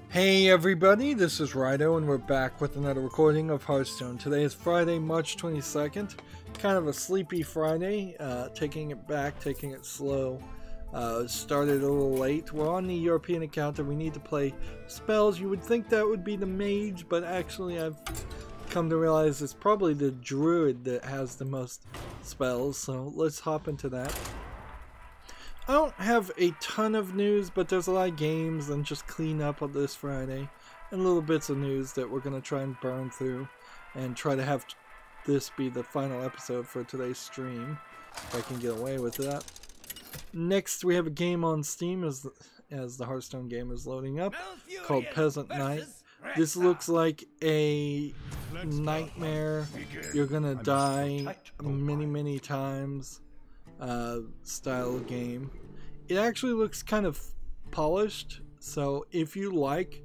Hey everybody, this is Rydo and we're back with another recording of Hearthstone. Today is Friday, March 22nd. Kind of a sleepy Friday, taking it back, taking it slow. Started a little late. We're on the European account and we need to play spells. You would think that would be the mage, but actually I've come to realize it's probably the druid that has the most spells, so let's hop into that. I don't have a ton of news, but there's a lot of games and just clean up on this Friday. And little bits of news that we're going to try and burn through. And try to have this be the final episode for today's stream. If I can get away with that. Next, we have a game on Steam as the Hearthstone game is loading up. Called Peasant Night. This looks like a nightmare. You're going to die many times. Style game. It actually looks kind of polished, so if you like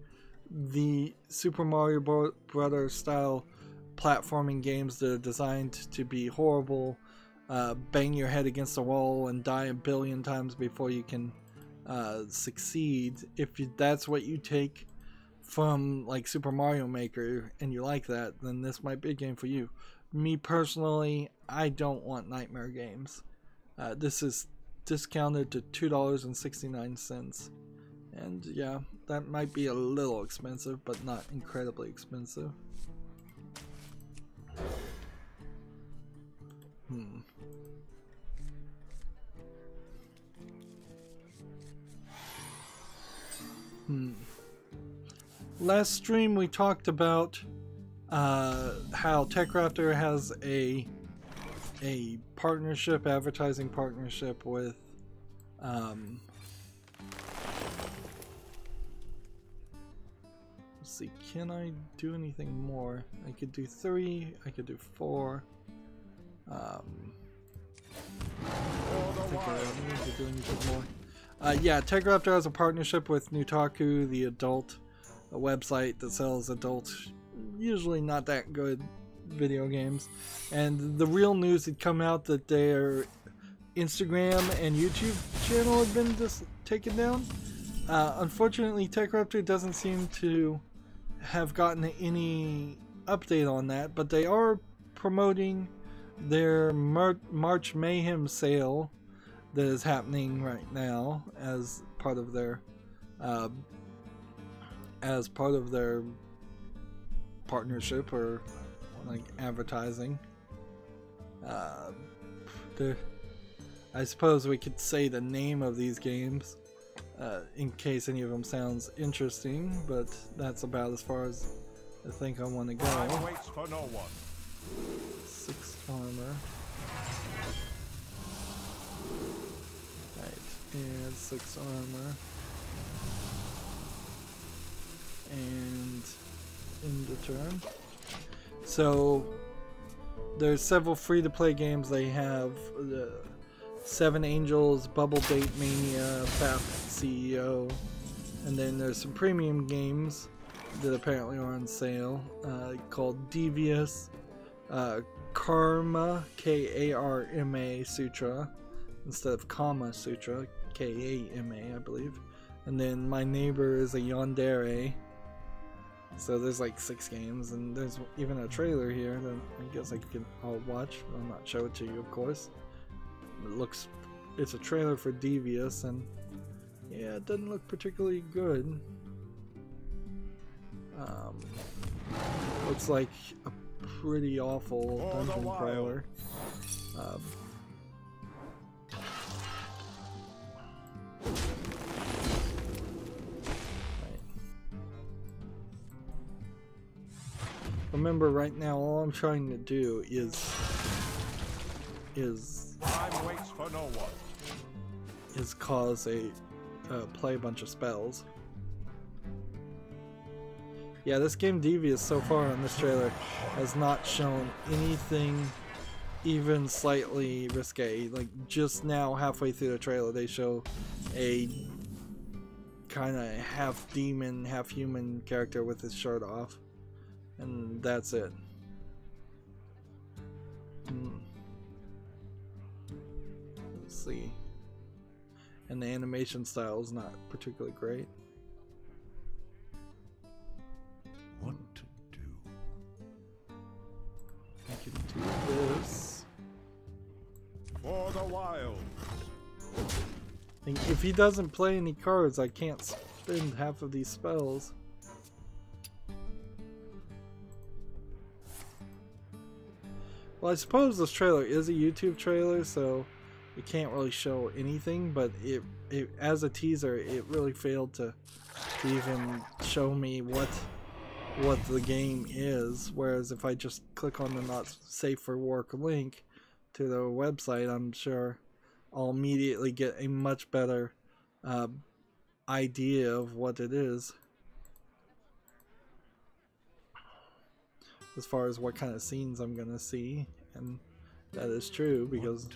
the Super Mario Brothers style platforming games that are designed to be horrible, bang your head against the wall and die a billion times before you can succeed, that's what you take from like Super Mario Maker and you like that, then this might be a game for you. Me personally, I don't want nightmare games. This is discounted to $2.69, and yeah, that might be a little expensive, but not incredibly expensive. Last stream we talked about how TechRaptor has a partnership, advertising partnership with let's see, can I do anything more? I could do 3, I could do 4. I think I don't need to do anything more. Yeah, TechRaptor has a partnership with Nutaku, the adult website that sells adult, usually not that good video games, and the real news had come out that their Instagram and YouTube channel had been just taken down. Unfortunately, TechRaptor doesn't seem to have gotten any update on that, but they are promoting their March Mayhem sale that is happening right now as part of their partnership, or like advertising. I suppose we could say the name of these games in case any of them sounds interesting, but that's about as far as I think I want to go. Time waits for no one. 6 armor. Right, and 6 armor. And end the turn. So there's several free-to-play games. They have the 7 Angels, Bubble Bait Mania, FAP CEO, and then there's some premium games that apparently are on sale called Devious, Karma, K-A-R-M-A Sutra, instead of Kama Sutra, K-A-M-A I believe, and then My Neighbor is a Yandere. So there's like 6 games, and there's even a trailer here that I guess I'll watch. I'll not show it to you, of course. It's a trailer for Devious, and yeah, it doesn't look particularly good. Looks like a pretty awful dungeon crawler. Remember, right now all I'm trying to do is Time waits for no one. cause play a bunch of spells. Yeah, this game Devious so far on this trailer has not shown anything even slightly risque. Like just now, halfway through the trailer, they show a kind of half demon, half human character with his shirt off. And that's it. Let's see. And the animation style is not particularly great. to this. For the wild. And if he doesn't play any cards, I can't spend half of these spells. Well, I suppose this trailer is a YouTube trailer, so it can't really show anything, but it as a teaser, it really failed to even show me what the game is. Whereas if I just click on the not safe for work link to the website, I'm sure I'll immediately get a much better idea of what it is, as far as what kind of scenes I'm gonna see. And that is true because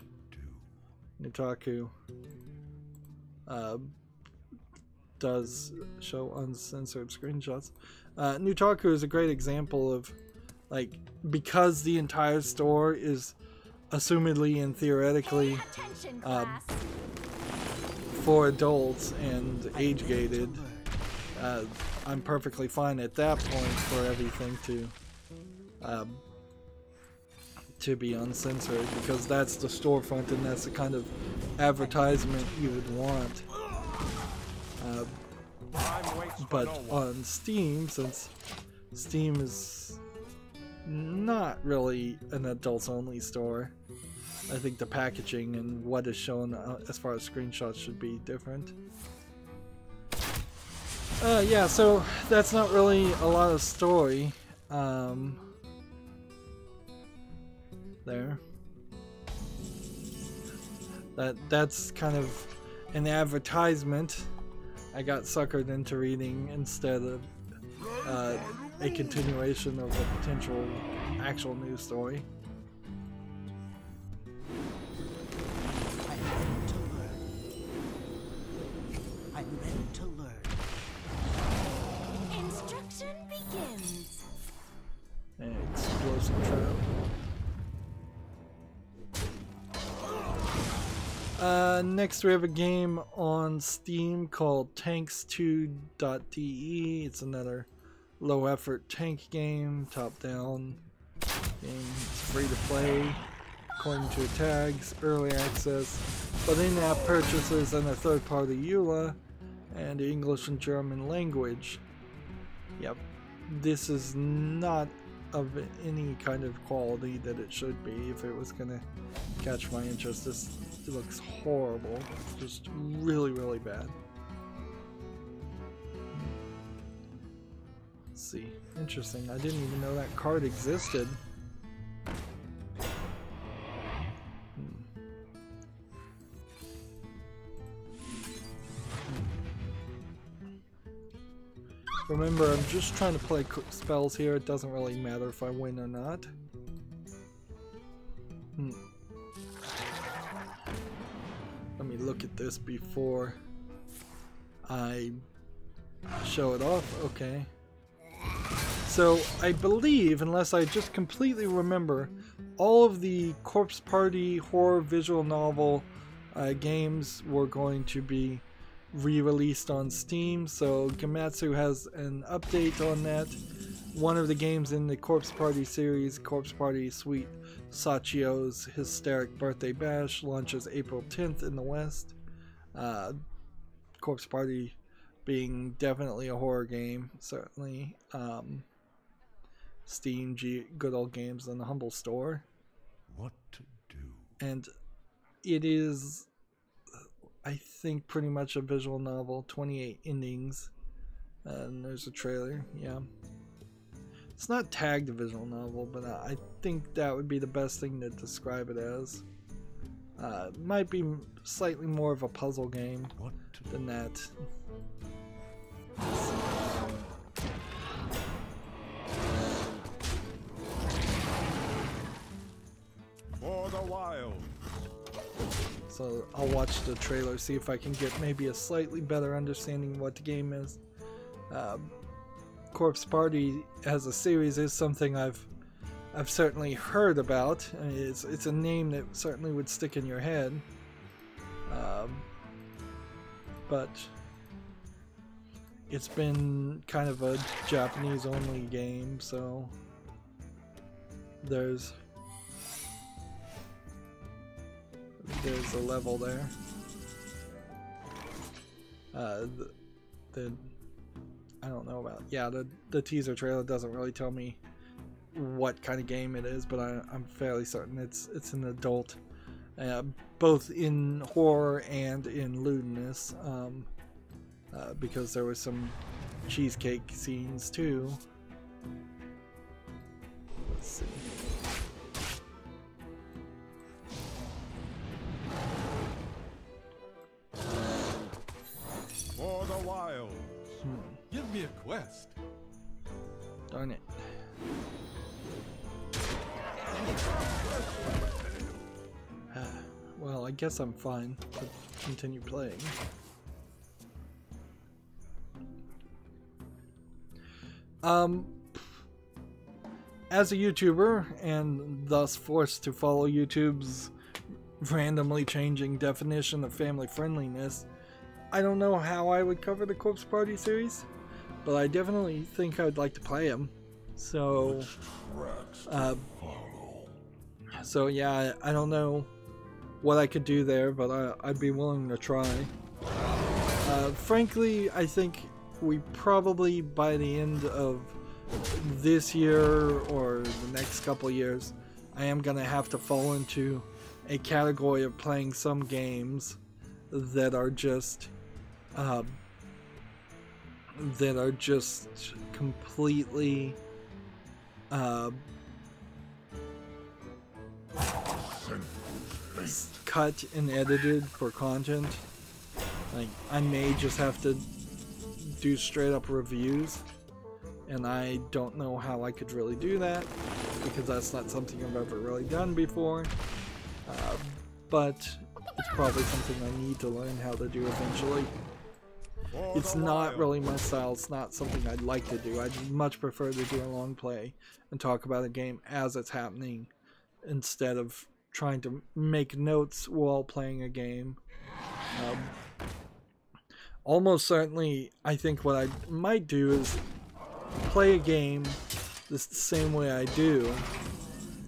Nutaku does show uncensored screenshots. Nutaku is a great example of, like, because the entire store is assumedly and theoretically for adults and age gated, I'm perfectly fine at that point for everything to be uncensored, because that's the storefront and that's the kind of advertisement you would want. But on Steam, since Steam is not really an adults only store, I think the packaging and what is shown as far as screenshots should be different. Yeah, so that's not really a lot of story. There. That's kind of an advertisement I got suckered into reading instead of a continuation of a potential actual news story. I'm ready to learn. Instruction begins. Explosive trap. Next we have a game on Steam called Tanks2.de. It's another low effort tank game, top down game. It's free to play according to tags, early access, but in-app purchases and a third-party EULA and English and German language. Yep, this is not of any kind of quality that it should be if it was gonna catch my interest. This looks horrible, just really, really bad. Let's see, interesting. I didn't even know that card existed. Remember, I'm just trying to play spells here. It doesn't really matter if I win or not. Let me look at this before I show it off. Okay. So, I believe, unless I just completely remember, all of the Corpse Party horror visual novel games were going to be re-released on Steam, so Gamatsu has an update on that. One of the games in the Corpse Party series, Corpse Party Sweet Sachio's Hysteric Birthday Bash, launches April 10th in the West. Corpse Party being definitely a horror game, certainly. Steam, Good Old Games, and the Humble Store. What to do? And it is, I think, pretty much a visual novel, 28 endings, and there's a trailer. Yeah, it's not tagged a visual novel, but I think that would be the best thing to describe it as. It might be slightly more of a puzzle game than that. For the wild. So I'll watch the trailer, see if I can get maybe a slightly better understanding of what the game is. Corpse Party as a series is something I've certainly heard about. I mean, it's a name that certainly would stick in your head. But it's been kind of a Japanese only game, so there's there's a level there. I don't know about, yeah, the teaser trailer doesn't really tell me what kind of game it is, but I'm fairly certain it's an adult, both in horror and in lewdness, because there was some cheesecake scenes too. Let's see. For the wild. Give me a quest. Darn it. Well, I guess I'm fine to continue playing. As a YouTuber, and thus forced to follow YouTube's randomly changing definition of family friendliness, I don't know how I would cover the Corpse Party series, but I definitely think I'd like to play them. So, yeah, I don't know what I could do there, but I'd be willing to try. Frankly, I think we probably, by the end of this year or the next couple years, I am going to have to fall into a category of playing some games that are just completely cut and edited for content. Like, I may just have to do straight up reviews, and I don't know how I could really do that because that's not something I've ever really done before, but it's probably something I need to learn how to do eventually. It's not really my style. It's not something I'd like to do. I'd much prefer to do a long play and talk about a game as it's happening instead of trying to make notes while playing a game. Almost certainly, I think what I might do is play a game the same way I do,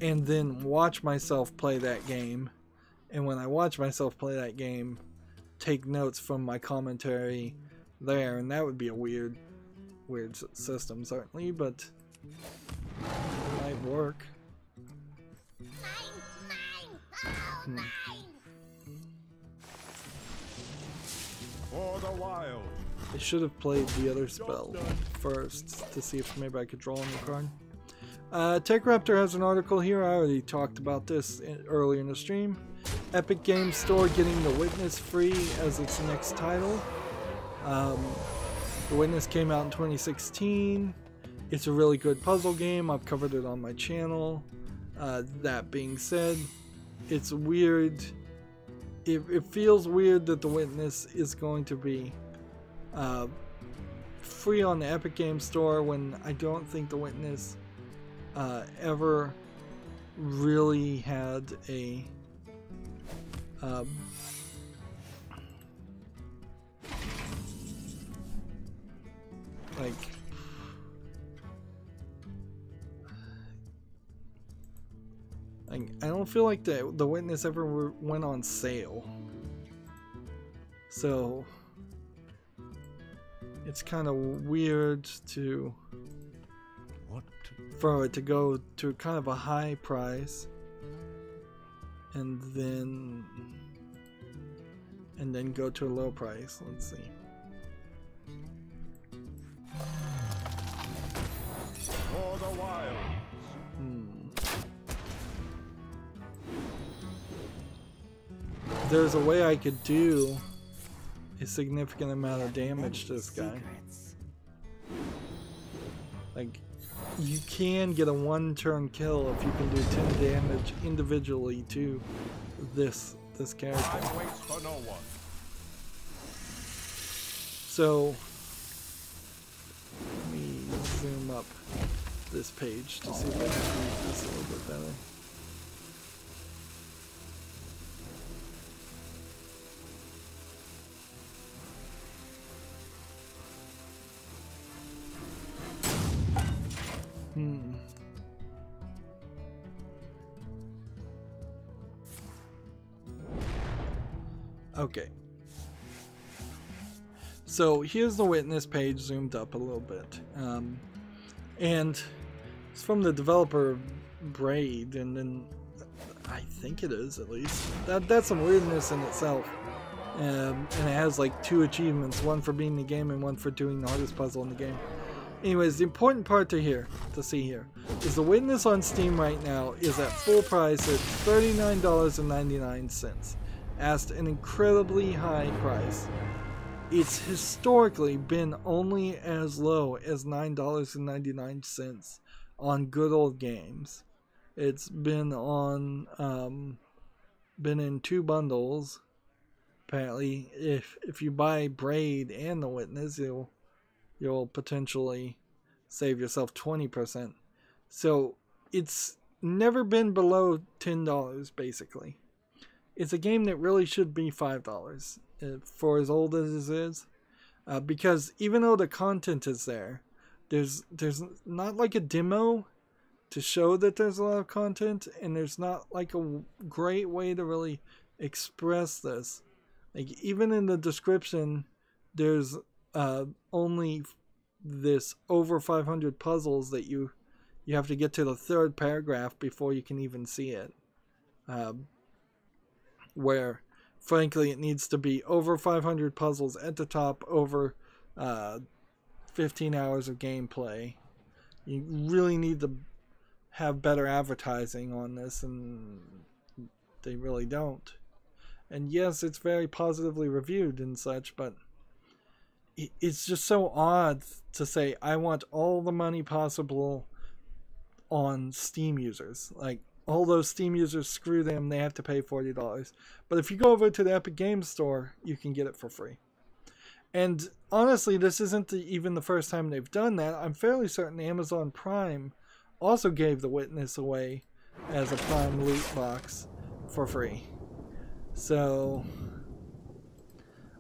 and then watch myself play that game. And when I watch myself play that game, take notes from my commentary there, and that would be a weird system, certainly, but it might work. For the wild. I should have played the other spell first to see if maybe I could draw a new card. Tech Raptor has an article here. I already talked about this earlier in the stream. Epic Games Store getting The Witness free as its next title. The Witness came out in 2016. It's a really good puzzle game. I've covered it on my channel. That being said, it's weird. It feels weird that The Witness is going to be free on the Epic Games Store when I don't think The Witness ever really had a like I don't feel like the Witness ever went on sale, so it's kind of weird for it to go to kind of a high price and then go to a low price. Let's see. For the wild. There's a way I could do a significant amount of damage to this guy. Like, you can get a one-turn kill if you can do 10 damage individually to this character. Time waits for no one. So let me zoom up this page to see if I can read this a little bit better. Okay. So here's the witness page zoomed up a little bit. And it's from the developer Braid, and then I think it is at least. That's some weirdness in itself. And it has like 2 achievements, one for beating the game and one for doing the hardest puzzle in the game. Anyways, the important part to see here is the witness on Steam right now is at full price at $39.99, at an incredibly high price. It's historically been only as low as $9.99 on good old games. It's been on, been in 2 bundles. Apparently, if you buy Braid and the Witness, you'll potentially save yourself 20%. So it's never been below $10 basically. It's a game that really should be $5 for as old as it is, because even though the content is there, there's not like a demo to show that there's a lot of content, and there's not like a great way to really express this. Like even in the description, there's only this over 500 puzzles that you have to get to the 3rd paragraph before you can even see it. Where frankly it needs to be over 500 puzzles at the top, over 15 hours of gameplay. You really need to have better advertising on this, and they really don't. And yes, it's very positively reviewed and such, but it's just so odd to say, I want all the money possible on Steam users. Like, all those Steam users, screw them, they have to pay $40. But if you go over to the Epic Games Store, you can get it for free. And honestly, this isn't even the first time they've done that. I'm fairly certain Amazon Prime also gave The Witness away as a Prime loot box for free. So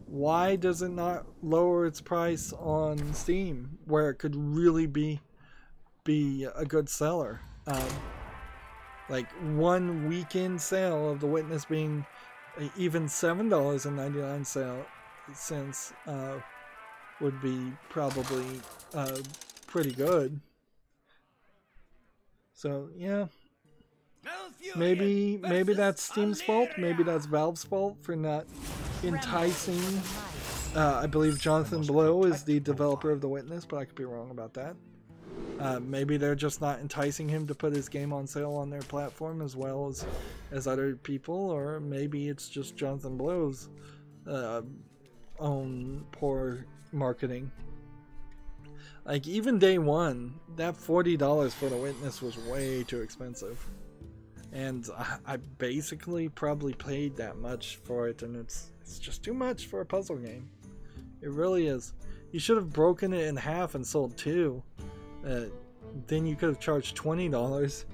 why does it not lower its price on Steam, where it could really be a good seller? Like one weekend sale of The Witness being even $7.99 would be probably pretty good. So yeah, maybe that's Steam's fault. Maybe that's Valve's fault for not enticing. I believe Jonathan Blow is the developer of The Witness, but I could be wrong about that. Maybe they're just not enticing him to put his game on sale on their platform as well as other people, or maybe it's just Jonathan Blow's own poor marketing. Like even day one, that $40 for The Witness was way too expensive, and I basically probably paid that much for it, and it's just too much for a puzzle game. It really is. You should have broken it in half and sold 2. Then you could have charged $20.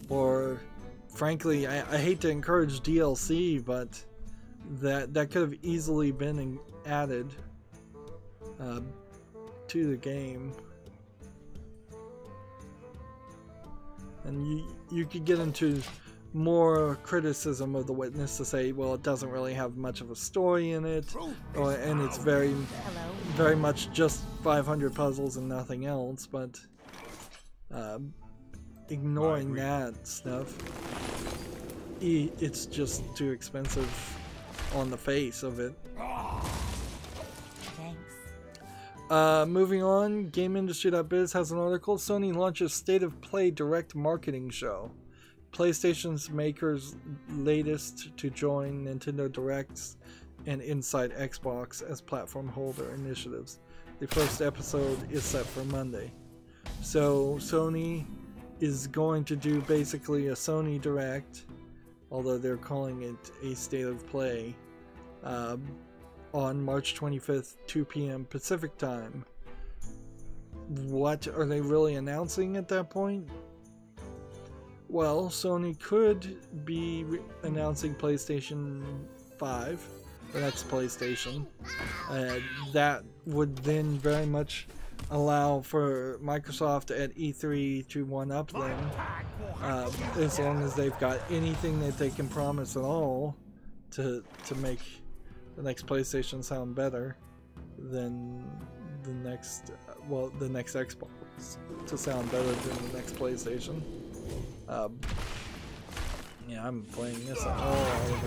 Or frankly, I hate to encourage DLC, but that could have easily been added to the game. And you could get into more criticism of The Witness to say, well, it doesn't really have much of a story in it, and it's very much just 500 puzzles and nothing else. But ignoring that stuff, it's just too expensive on the face of it. Moving on, GameIndustry.biz has an article. Sony launches State of Play direct marketing show. PlayStation's makers latest to join Nintendo Directs and Inside Xbox as platform holder initiatives. The first episode is set for Monday. So Sony is going to do basically a Sony Direct, although they're calling it a State of Play, on March 25th, 2 p.m. Pacific time. What are they really announcing at that point? Well, Sony could be announcing PlayStation 5, the next PlayStation. That would then very much allow for Microsoft at E3 to one-up them, as long as they've got anything that they can promise at all to make the next PlayStation sound better than the next the next Xbox to sound better than the next PlayStation. Yeah, I'm playing this all out of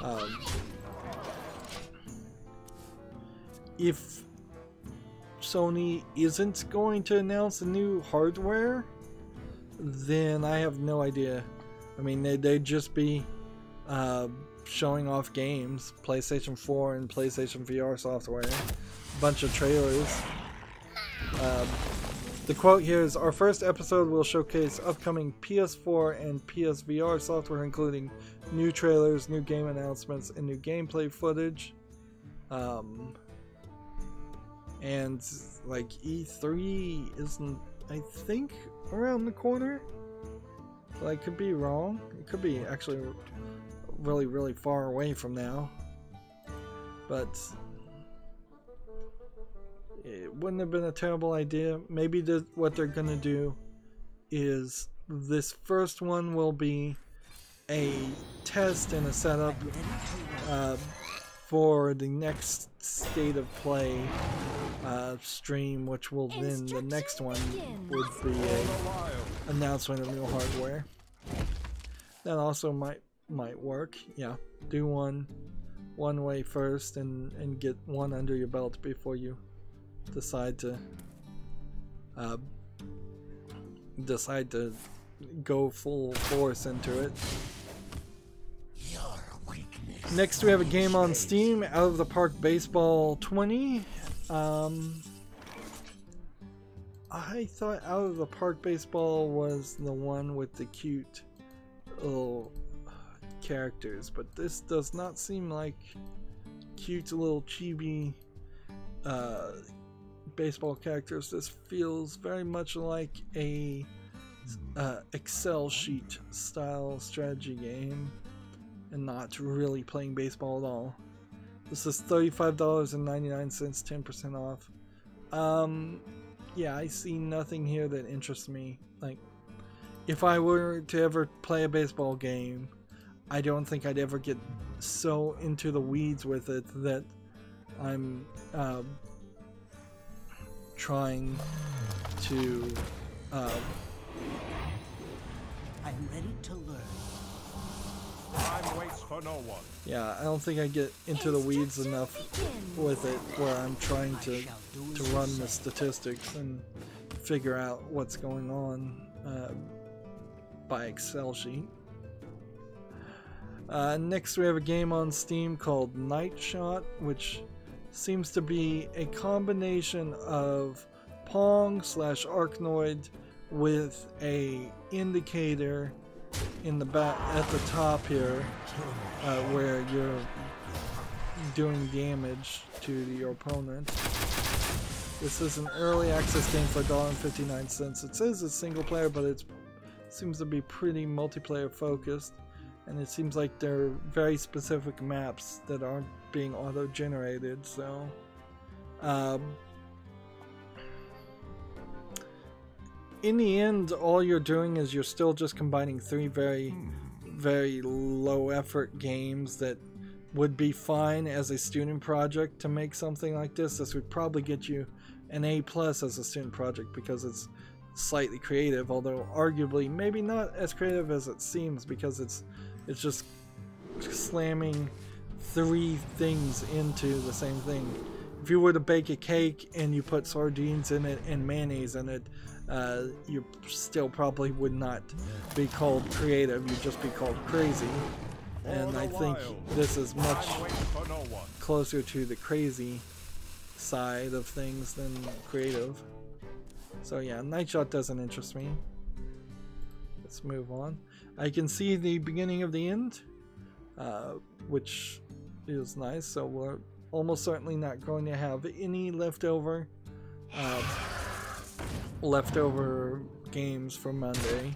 order. If Sony isn't going to announce the new hardware, then I have no idea. I mean, they'd just be showing off games, PlayStation 4 and PlayStation VR software, a bunch of trailers. The quote here is, "Our first episode will showcase upcoming PS4 and PSVR software, including new trailers, new game announcements, and new gameplay footage." And like E3 isn't, I think, around the corner, but I could be wrong. It could be actually really far away from now, but it wouldn't have been a terrible idea. Maybe what they're gonna do is this first one will be a test and a setup for the next State of Play stream, which will then the next one would be a announcement of new hardware. That also might work. Yeah, do one way first and get one under your belt before you decide to go full force into it. Next we have a game on Steam, Out of the Park Baseball 20. I thought Out of the Park Baseball was the one with the cute little characters, but this does not seem like cute little chibi baseball characters. This feels very much like a Excel sheet style strategy game and not really playing baseball at all. This is $35.99, 10% off. Yeah, I see nothing here that interests me. Like, if I were to ever play a baseball game, I don't think I'd ever get so into the weeds with it that I'm trying to I'm ready to learn. Time waits for no one. Yeah, I don't think I get into the weeds enough with it where I'm trying to run the statistics and figure out what's going on by Excel sheet. Next we have a game on Steam called Night Shot, which seems to be a combination of Pong / Arkanoid with a indicator in the back at the top here, where you're doing damage to your opponent. This is an early access game for $1.59. It says it's single player, but it seems to be pretty multiplayer focused, and it seems like they're very specific maps that aren't being auto-generated. So in the end, all you're doing is you're still just combining three very low effort games that would be fine as a student project. To make something like this would probably get you an A+ as a student project because it's slightly creative, although arguably maybe not as creative as it seems, because it's just slamming three things into the same thing. If you were to bake a cake and you put sardines in it and mayonnaise in it, you still probably would not be called creative, you'd just be called crazy. And I think this is much closer to the crazy side of things than creative. So yeah, Night Shot doesn't interest me. Let's move on. I can see the beginning of the end, which is nice. So we're almost certainly not going to have any leftover games for Monday,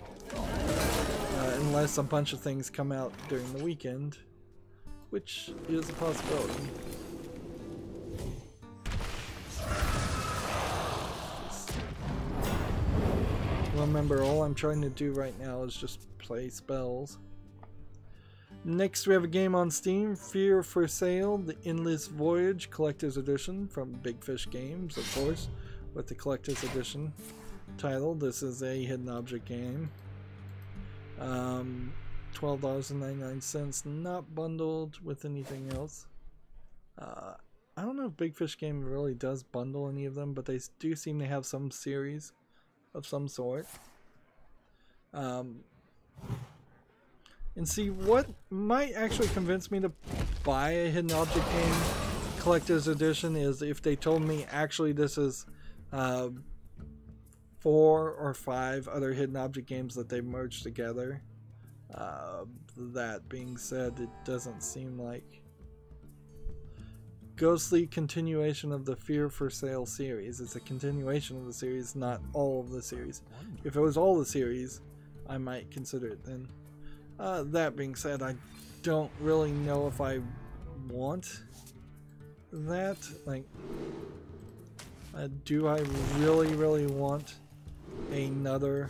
unless a bunch of things come out during the weekend, which is a possibility. Remember, all I'm trying to do right now is just play spells. Next, we have a game on Steam, Fear for Sale, The Endless Voyage Collector's Edition from Big Fish Games, of course, with the Collector's Edition title. This is a hidden object game. $12.99, not bundled with anything else. I don't know if Big Fish Game really does bundle any of them, but they do seem to have some series of some sort. And see, what might actually convince me to buy a hidden object game collector's edition is if they told me actually this is 4 or 5 other hidden object games that they've merged together. That being said, it doesn't seem like ghostly continuation of the Fear for Sale series. It's a continuation of the series, not all of the series. If it was all the series, I might consider it then. That being said, I don't really know if I want that. Like, do I really want another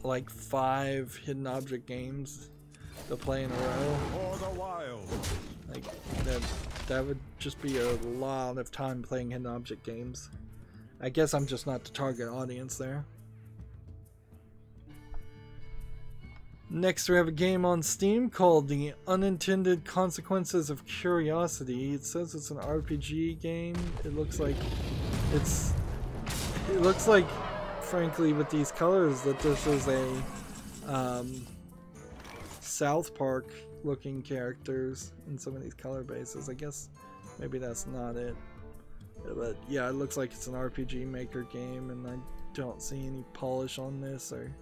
like 5 hidden object games to play in a row? For the wild. Like that would just be a lot of time playing hidden object games. I guess I'm just not the target audience there. Next, we have a game on Steam called The Unintended Consequences of Curiosity. It says it's an RPG game. It looks like frankly, with these colors, that this is a South Park looking characters in some of these color bases. I guess maybe that's not it. But yeah, it looks like it's an RPG Maker game, and I don't see any polish on this or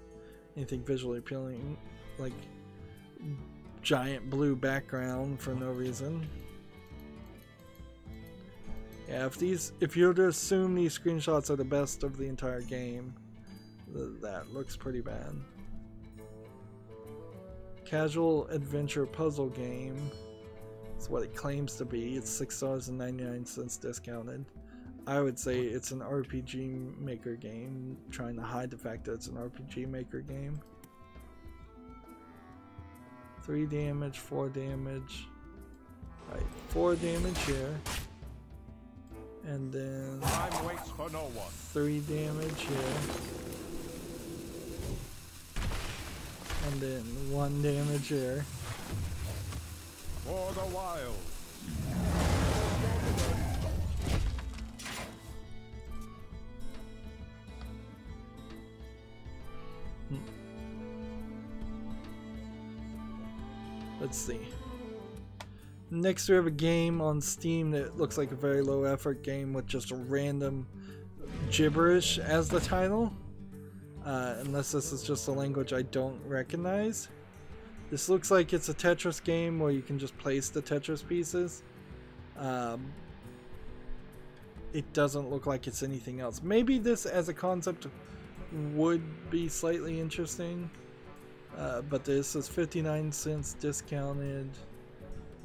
anything visually appealing, like giant blue background for no reason. Yeah, if you're to assume these screenshots are the best of the entire game, that looks pretty bad. Casual adventure puzzle game. It's what it claims to be. It's $6.99 discounted. I would say it's an RPG Maker game, trying to hide the fact that it's an RPG Maker game. 3 damage, 4 damage. Right, 4 damage here. And then Time waits for no one. 3 damage here. And then 1 damage here. For the wild. Let's see. Next, we have a game on Steam that looks like a very low effort game with just random gibberish as the title. Unless this is just a language I don't recognize. This looks like it's a Tetris game where you can just place the Tetris pieces. It doesn't look like it's anything else. Maybe this as a concept would be slightly interesting. But this is 59 cents discounted.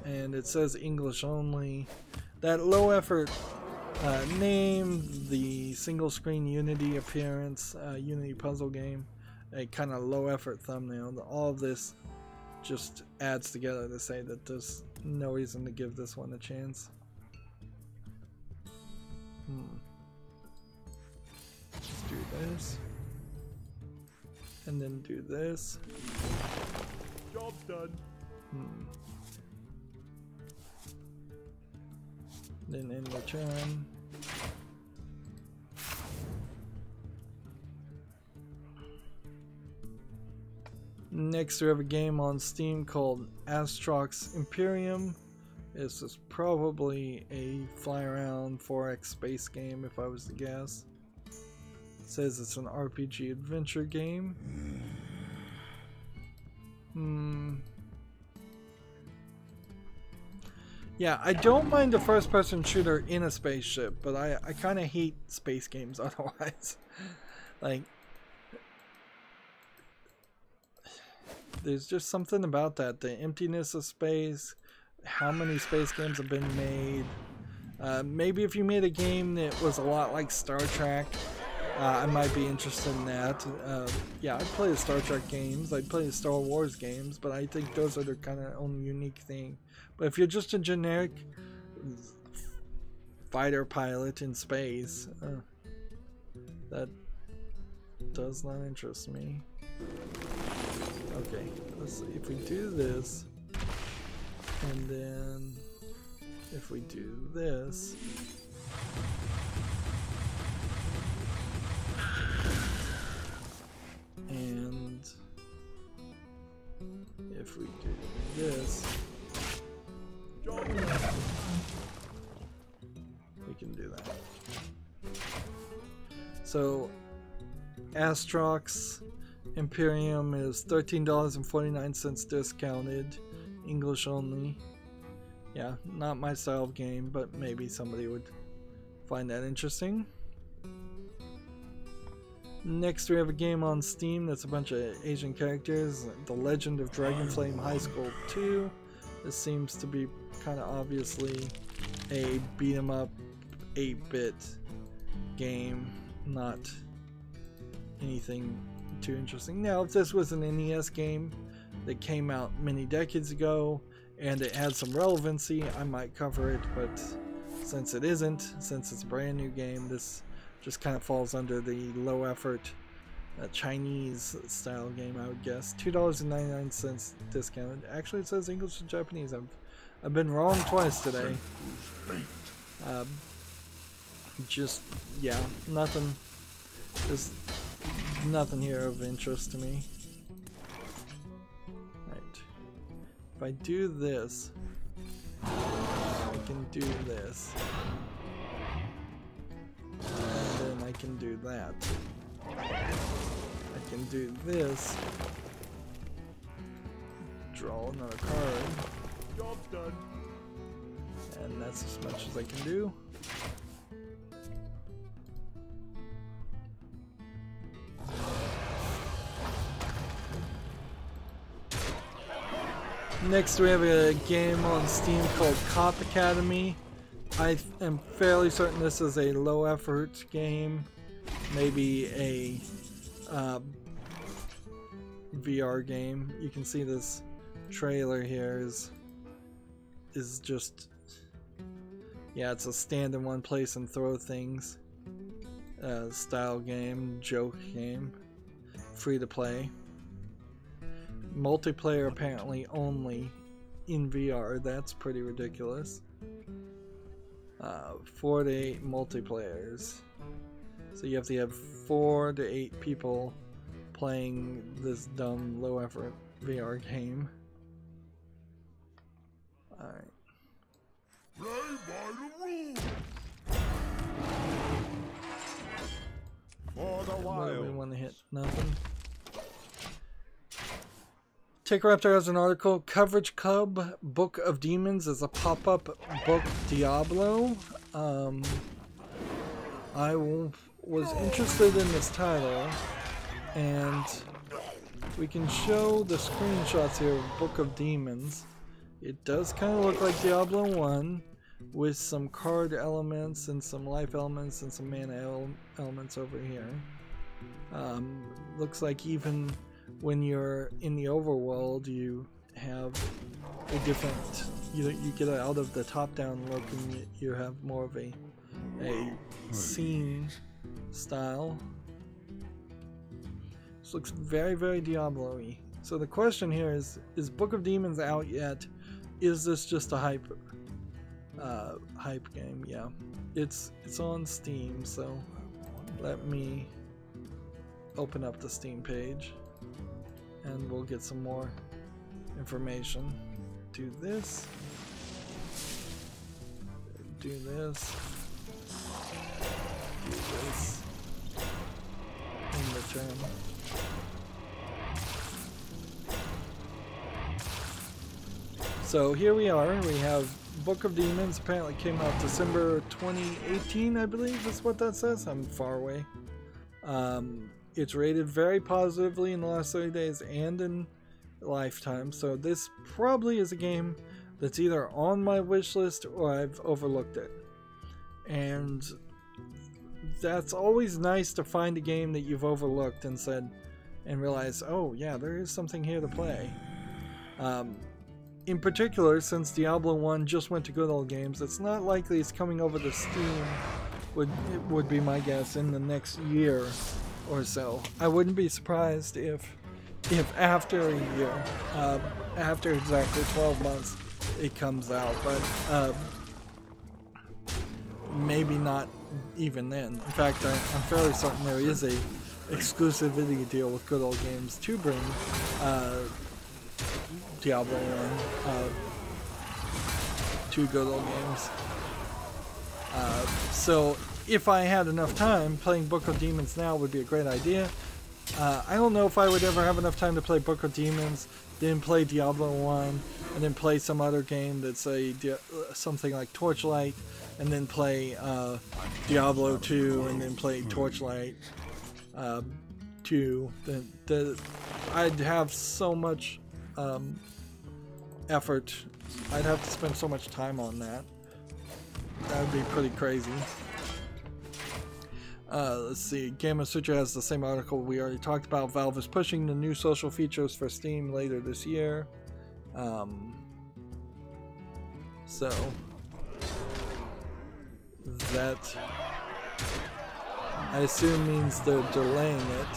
And it says English only. That low effort name, the single screen Unity appearance, Unity puzzle game, a kind of low effort thumbnail. All of this just adds together to say that there's no reason to give this one a chance. Let's do this. And then do this. Job's done. Then in return, next we have a game on Steam called Astrox Imperium. This is probably a fly around 4X space game if I was to guess. It says it's an RPG adventure game. Yeah, I don't mind a first-person shooter in a spaceship, but I kind of hate space games otherwise. Like, there's just something about that. The emptiness of space, how many space games have been made. Maybe if you made a game that was a lot like Star Trek, I might be interested in that. Yeah, I'd play the Star Trek games, I'd play the Star Wars games, but I think those are their kind of own unique thing. But if you're just a generic fighter pilot in space, that does not interest me. Okay, let's see. If we do this, and then if we do this, and if we do this, we can do that. So Astrox Imperium is $13.49 discounted, English only. Yeah, not my style of game, but maybe somebody would find that interesting. Next we have a game on Steam that's a bunch of Asian characters, The Legend of Dragonflame High School 2. This seems to be kind of obviously a beat 'em up 8-bit game, not anything too interesting. Now, if this was an NES game that came out many decades ago and it had some relevancy, I might cover it, but since it isn't, since it's a brand new game, this just kind of falls under the low effort Chinese style game, I would guess. $2.99 discounted. Actually, it says English and Japanese. I've been wrong twice today. Just, yeah, nothing. There's nothing here of interest to me. Right. If I do this, I can do this. And then I can do that. I can do this. Draw another card. Job's done. And that's as much as I can do. Next we have a game on Steam called Cop Academy. I am fairly certain this is a low effort game, maybe a VR game. You can see this trailer here is just, yeah, it's a stand in one place and throw things style game, joke game, free to play. Multiplayer apparently only in VR. That's pretty ridiculous. 4 to 8 multiplayers. So you have to have 4 to 8 people playing this dumb low effort VR game. Alright. Play by the rules. For the What do we wild. want to hit? Nothing. TechRaptor has an article. Coverage Cub Book of Demons is a pop-up book Diablo. I was interested in this title, and we can show the screenshots here of Book of Demons. It does kind of look like Diablo 1 with some card elements and some life elements and some mana elements over here. Looks like even when you're in the overworld, you have a different, you get out of the top-down look and you have more of a scene style. This looks very, very Diablo-y. So the question here is Book of Demons out yet? Is this just a hype game? Yeah, it's on Steam, so let me open up the Steam page and we'll get some more information. Do this, do this, do this, in return. So here we are. We have Book of Demons. Apparently came out December 2018, I believe is what that says. I'm far away. It's rated very positively in the last 30 days and in lifetime. So this probably is a game that's either on my wish list or I've overlooked it. And that's always nice to find a game that you've overlooked and realize, oh yeah, there is something here to play. In particular, since Diablo 1 just went to Good Old Games, it's not likely it's coming over to Steam, would be my guess, in the next year or so. I wouldn't be surprised if after a year, after exactly 12 months, it comes out, but maybe not even then. In fact, I'm fairly certain there is a exclusivity deal with Good Old Games to bring Diablo 1 to Good Old Games. So if I had enough time, playing Book of Demons now would be a great idea. I don't know if I would ever have enough time to play Book of Demons, then play Diablo 1, and then play some other game that's something like Torchlight, and then play Diablo 2, and then play Torchlight 2. I'd have so much effort. I'd have to spend so much time on that. That would be pretty crazy. Let's see. Gamma Sutra has the same article we already talked about. Valve is pushing the new social features for Steam later this year. So that, I assume, means they're delaying it.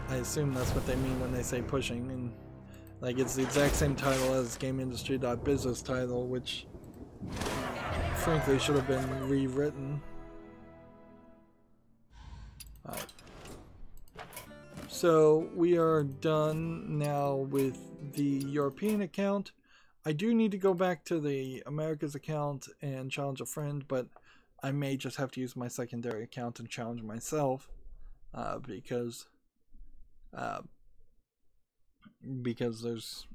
I assume that's what they mean when they say pushing, and like it's the exact same title as GameIndustry.biz's title, which frankly should have been rewritten. So we are done now with the European account. I do need to go back to the Americas account and challenge a friend, but I may just have to use my secondary account and challenge myself, because there's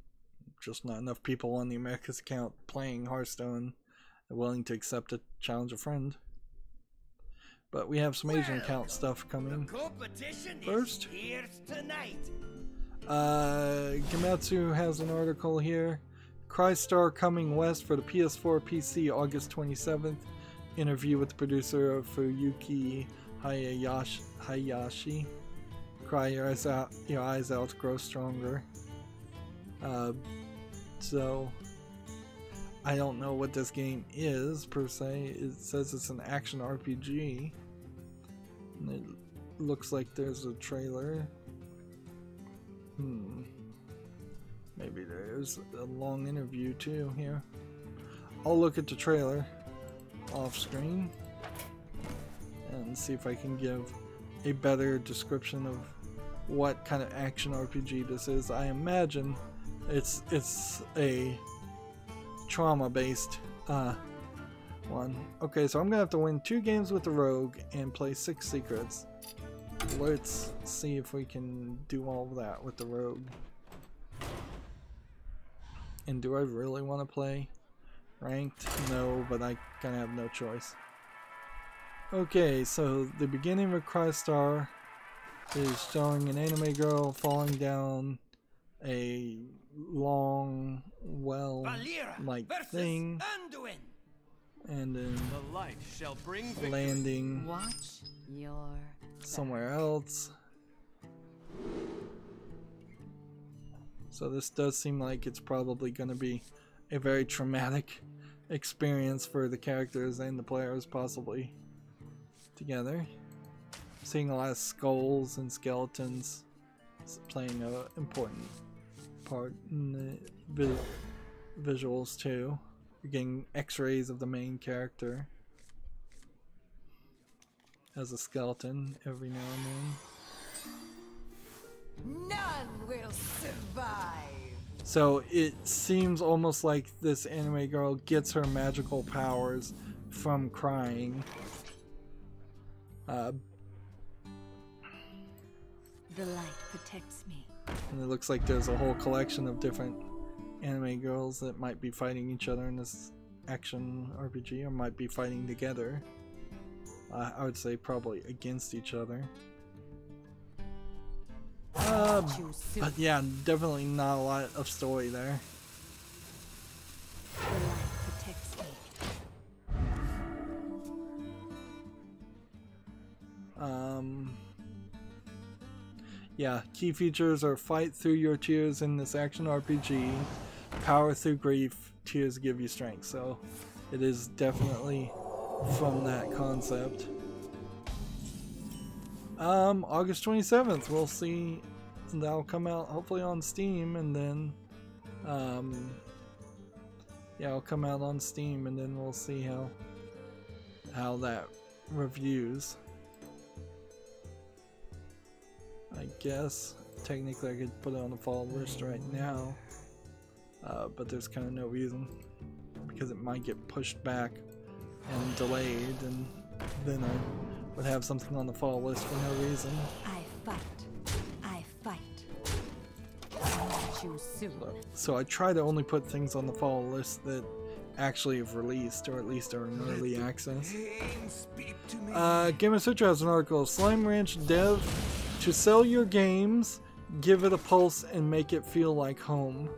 just not enough people on the Americas account playing Hearthstone and willing to accept a challenge a friend. But we have some Asian account stuff coming first. Gamatsu has an article here. Crystar coming west for the PS4 PC August 27th. Interview with the producer of Fuyuki Hayashi. Cry your eyes out, grow stronger. So I don't know what this game is per se. It says it's an action RPG. And it looks like there's a trailer. Maybe there's a long interview too here. I'll look at the trailer off screen and see if I can give a better description of what kind of action RPG this is. I imagine it's a trauma-based one. Okay, so I'm gonna have to win 2 games with the Rogue and play 6 secrets. Let's see if we can do all of that with the Rogue. And do I really want to play ranked? No, but I kind of have no choice. Okay, so the beginning of Crystar is showing an anime girl falling down a long well-like thing, and then The light shall bring victory. landing Watch your somewhere else. So this does seem like it's probably going to be a very traumatic experience for the characters and the players, possibly together. Seeing a lot of skulls and skeletons playing an important part in the visuals too. You're getting x-rays of the main character as a skeleton every now and then. None will survive. So it seems almost like this anime girl gets her magical powers from crying. The light protects me. And it looks like there's a whole collection of different anime girls that might be fighting each other in this action RPG, or might be fighting together. I would say probably against each other. But yeah, definitely not a lot of story there. Yeah, key features are fight through your tears in this action RPG, power through grief, tears give you strength. So it is definitely from that concept. August 27th, we'll see. That'll come out hopefully on Steam, and then yeah, it'll come out on Steam, and then we'll see how that reviews. I guess technically I could put it on the fall list right now, but there's kind of no reason, because it might get pushed back and delayed, and then I would have something on the fall list for no reason. I fight. I fight. I choose soon. So I try to only put things on the fall list that actually have released, or at least are in early access. Gamer Sutra has an article, Slime Ranch dev, to sell your games, give it a pulse and make it feel like home.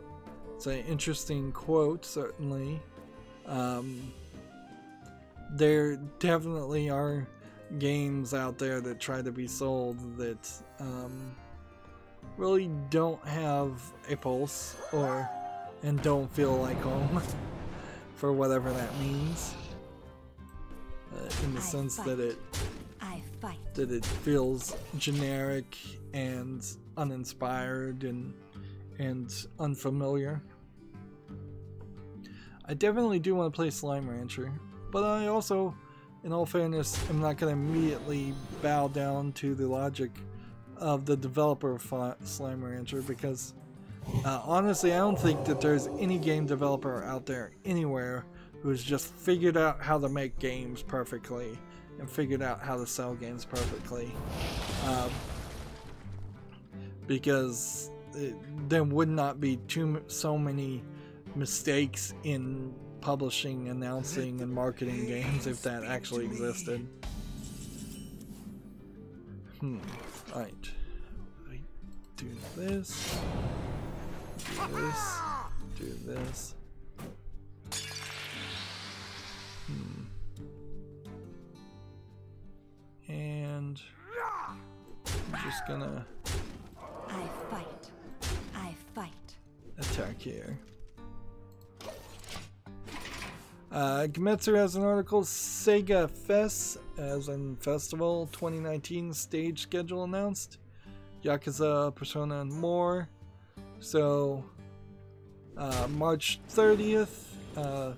It's an interesting quote, certainly. There definitely are games out there that try to be sold that really don't have a pulse and don't feel like home for whatever that means, in the sense that it feels generic and uninspired and unfamiliar. I definitely do want to play Slime Rancher, but I also, in all fairness, I'm not going to immediately bow down to the logic of the developer of Slime Rancher, because honestly, I don't think that there's any game developer out there anywhere who's just figured out how to make games perfectly and figured out how to sell games perfectly. Because there would not be so many mistakes in publishing, announcing, and marketing games if that actually existed. Right. I do this. Do this. Do this. And I'm just gonna I fight. attack here. Gemetsu has an article, Sega Fest, as in Festival 2019 stage schedule announced. Yakuza, Persona, and more. So, March 30th, I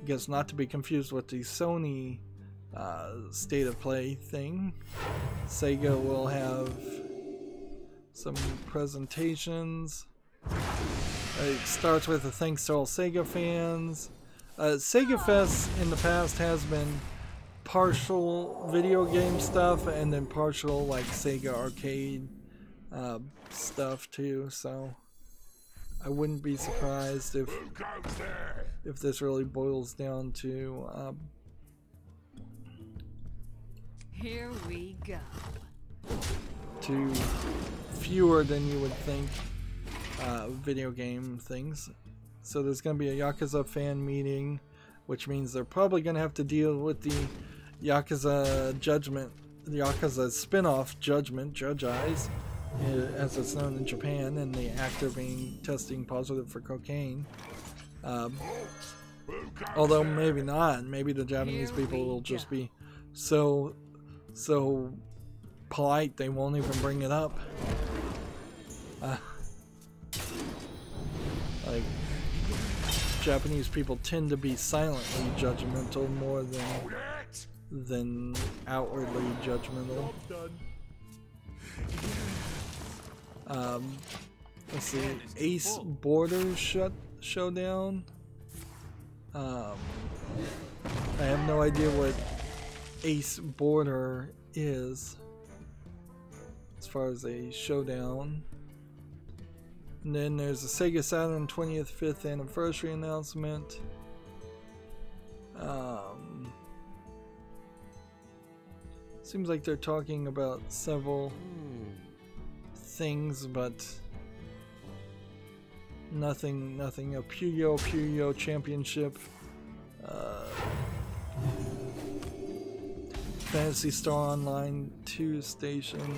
guess not to be confused with the Sony State of Play thing. Sega will have some presentations. It starts with a thanks to all Sega fans. Sega Fest in the past has been partial video game stuff and then partial like Sega arcade stuff too, so I wouldn't be surprised if this really boils down to Here we go. to fewer than you would think video game things. So there's going to be a Yakuza fan meeting, which means they're probably going to have to deal with the Yakuza Judgment, the Yakuza spin-off Judgment, Judge Eyes, as it's known in Japan, and the actor testing positive for cocaine. Although maybe not. Maybe the Japanese people will just be so polite they won't even bring it up. Like, Japanese people tend to be silently judgmental more than outwardly judgmental. Let's see, Ace Border Showdown. I have no idea what Ace Border is as far as a showdown. And then there's the Sega Saturn 20th 5th anniversary announcement. Seems like they're talking about several things, but nothing. A Puyo Fantasy Star Online 2 Station,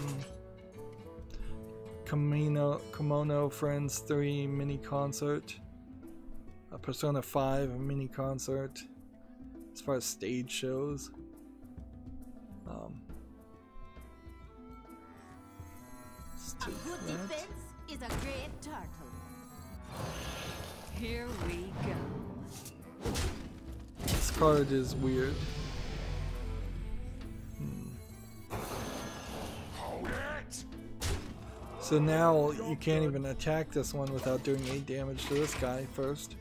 Kimono Friends 3 mini concert, Persona 5 mini concert. As far as stage shows, A good defense is a great turtle. Here we go. this card is weird. So now you can't even attack this one without doing 8 damage to this guy first.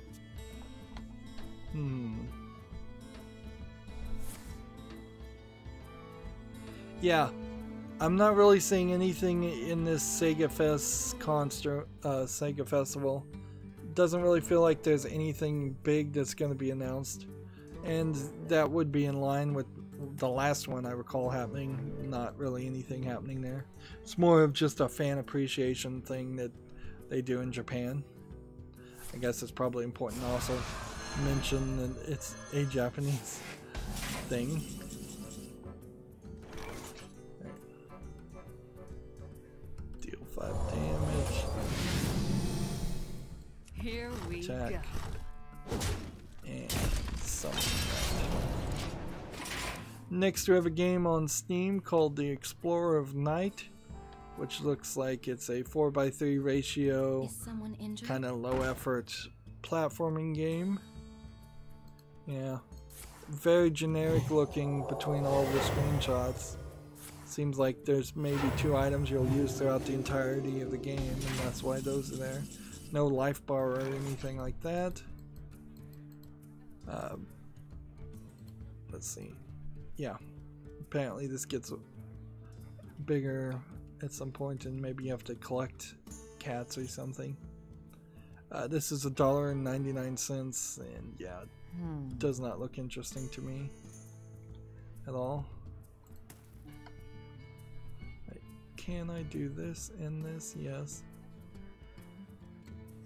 Yeah, I'm not really seeing anything in this Sega Festival. Doesn't really feel like there's anything big that's going to be announced, and that would be in line with the last one I recall happening. Not really anything happening there. It's more of just a fan appreciation thing that they do in Japan. I guess it's probably important to also mention that it's a Japanese thing. Deal 5 damage. Here we Attack. go. And summon that. Next we have a game on Steam called The Explorer of Night, which looks like it's a 4x3 ratio, Is someone injured? kind of low effort platforming game. Yeah, very generic looking between all the screenshots. Seems like there's maybe 2 items you'll use throughout the entirety of the game, and that's why those are there. No life bar or anything like that. Let's see. Yeah, apparently this gets bigger at some point, and maybe you have to collect cats or something. This is $1.99, and yeah, it does not look interesting to me at all. Can I do this and this? Yes.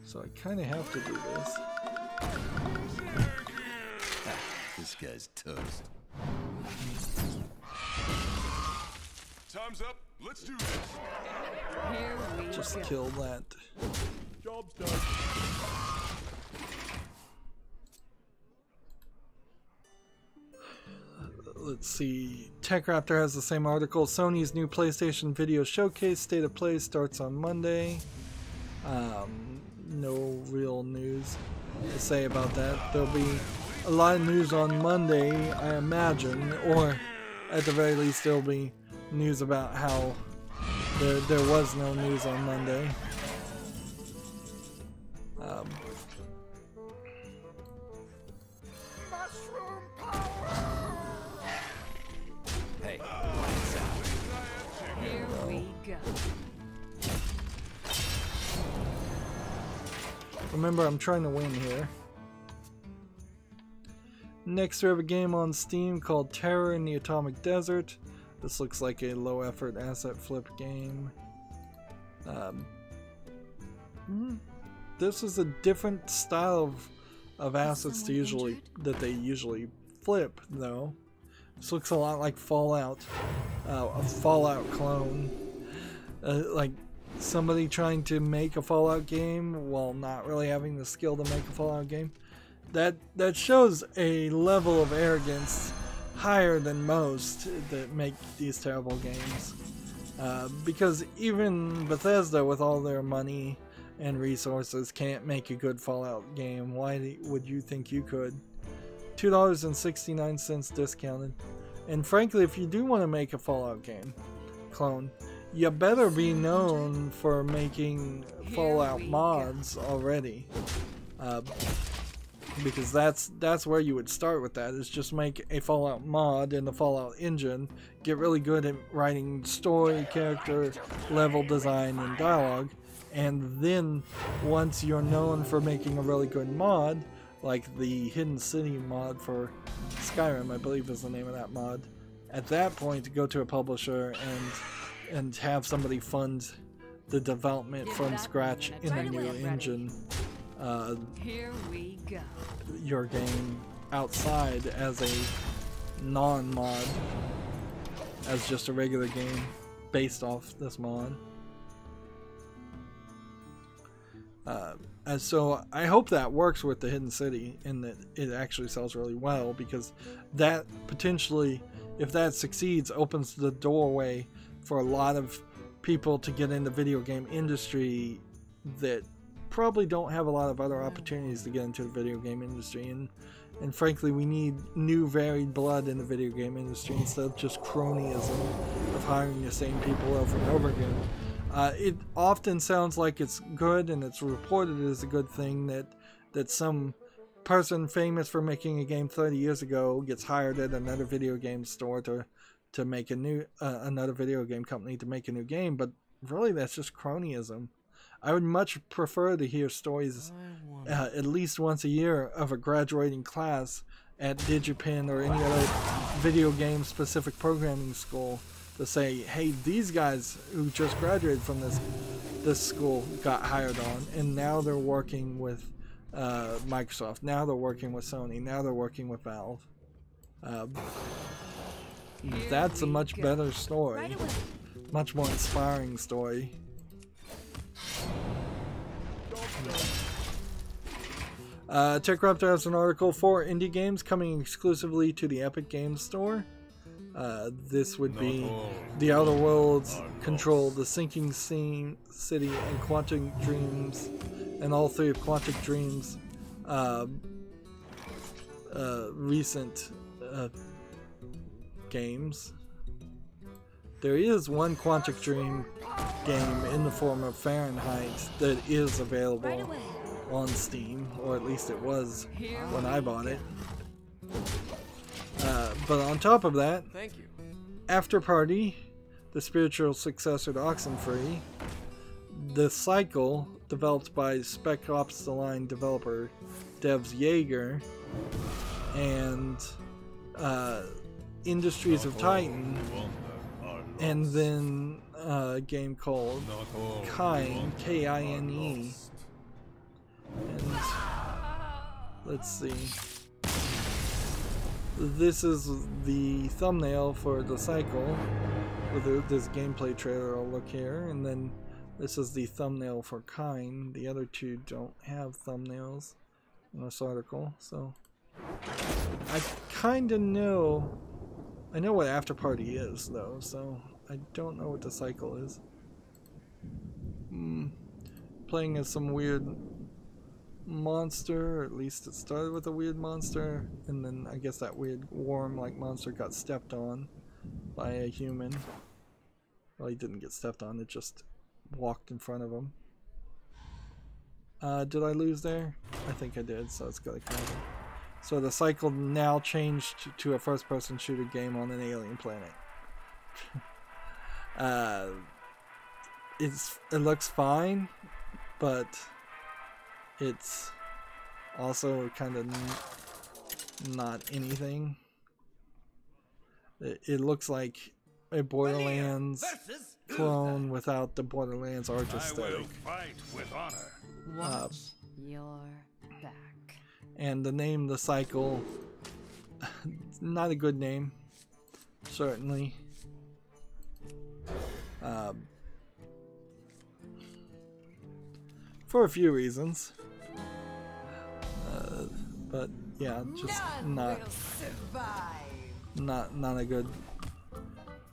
So I kind of have to do this. This guy's toast. Time's up. Let's do this. Here we Just go. kill that. Job's done. Let's see. TechRaptor has the same article. Sony's new PlayStation Video Showcase State of Play starts on Monday. No real news to say about that. There'll be a lot of news on Monday, I imagine, or at the very least there'll be news about how there was no news on Monday. Hey, Here we go. Remember, I'm trying to win here. Next, we have a game on Steam called Terror in the Atomic Desert. This looks like a low-effort asset flip game. This is a different style of assets that they usually flip, though. This looks a lot like Fallout, a Fallout clone. Like somebody trying to make a Fallout game while not really having the skill to make a Fallout game. That shows a level of arrogance higher than most that make these terrible games. Because even Bethesda, with all their money and resources, can't make a good Fallout game. Why would you think you could? $2.69 discounted. And frankly, if you do want to make a Fallout game clone, you better be known for making Fallout mods already. Because that's where you would start with that, is just make a Fallout mod in the Fallout engine, get really good at writing story, character, level design, and dialogue, and then once you're known for making a really good mod, like the Hidden City mod for Skyrim, I believe is the name of that mod, at that point go to a publisher and have somebody fund the development from scratch in a new engine. Here we go. Your game outside as a non-mod as just a regular game based off this mod. And so I hope that works with the Hidden City and that it actually sells really well, because that potentially, if that succeeds, opens the doorway for a lot of people to get in the video game industry that probably don't have a lot of other opportunities to get into the video game industry. And frankly, we need new varied blood in the video game industry instead of just cronyism of hiring the same people over and over again. It often sounds like it's good, and it's reported as a good thing that some person famous for making a game 30 years ago gets hired at another video game store to make a new another video game company to make a new game. But really, that's just cronyism. I would much prefer to hear stories at least once a year of a graduating class at DigiPen or any other video game specific programming school to say, hey, these guys who just graduated from this school got hired on, and now they're working with Microsoft, now they're working with Sony, now they're working with Valve. That's a much better story, much more inspiring story. TechRaptor has an article for indie games coming exclusively to the Epic Games Store. This would be The Outer Worlds, Control, The Sinking City, and Quantic Dreams, and all three of Quantic Dreams' recent games. There is one Quantic Dream game in the form of Fahrenheit that is available on Steam, or at least it was when I bought it. But on top of that, Thank you. After Party, the spiritual successor to Oxenfree, The Cycle, developed by Spec Ops The Line developer Devs Jaeger, and Industries of Titan, and then a game called Kine, K-I-N-E. And let's see. This is the thumbnail for The Cycle with this gameplay trailer. I'll look here, and then this is the thumbnail for Kine. The other two don't have thumbnails in this article, so I kind of know. I know what After Party is, though, so I don't know what The Cycle is. Playing as some weird monster, or at least it started with a weird monster, and then I guess that weird worm-like monster got stepped on by a human. Well, he didn't get stepped on, it just walked in front of him. Did I lose there? I think I did, so it's gotta count. So The Cycle now changed to a first-person shooter game on an alien planet. It looks fine, but it's also kind of not anything. It looks like a Borderlands clone without the Borderlands art aesthetic. Fight with honor. Watch your back. And the name The Cycle, not a good name, certainly. For a few reasons. But yeah, just not a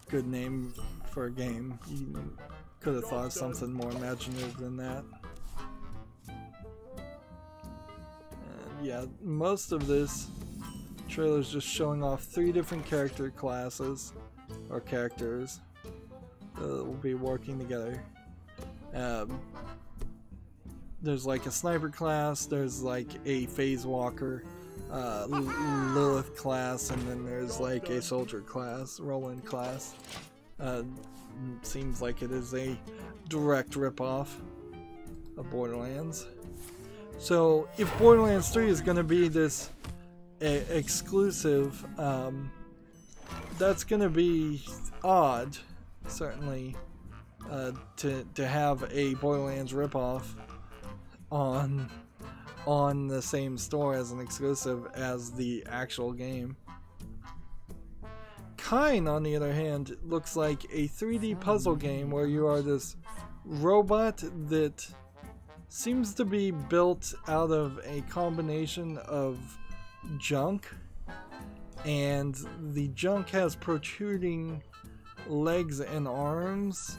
good name for a game. You could have thought of something more imaginative than that. Yeah, most of this trailer is just showing off 3 different character classes or characters that will be working together. There's like a sniper class, there's like a phase walker, Lilith class, and then there's like a soldier class, Roland class. Seems like it is a direct ripoff of Borderlands. So if Borderlands 3 is going to be this exclusive, that's going to be odd, certainly, to have a Borderlands ripoff on the same store as an exclusive as the actual game. Kind, on the other hand, looks like a 3D puzzle game where you are this robot that seems to be built out of a combination of junk, and the junk has protruding legs and arms,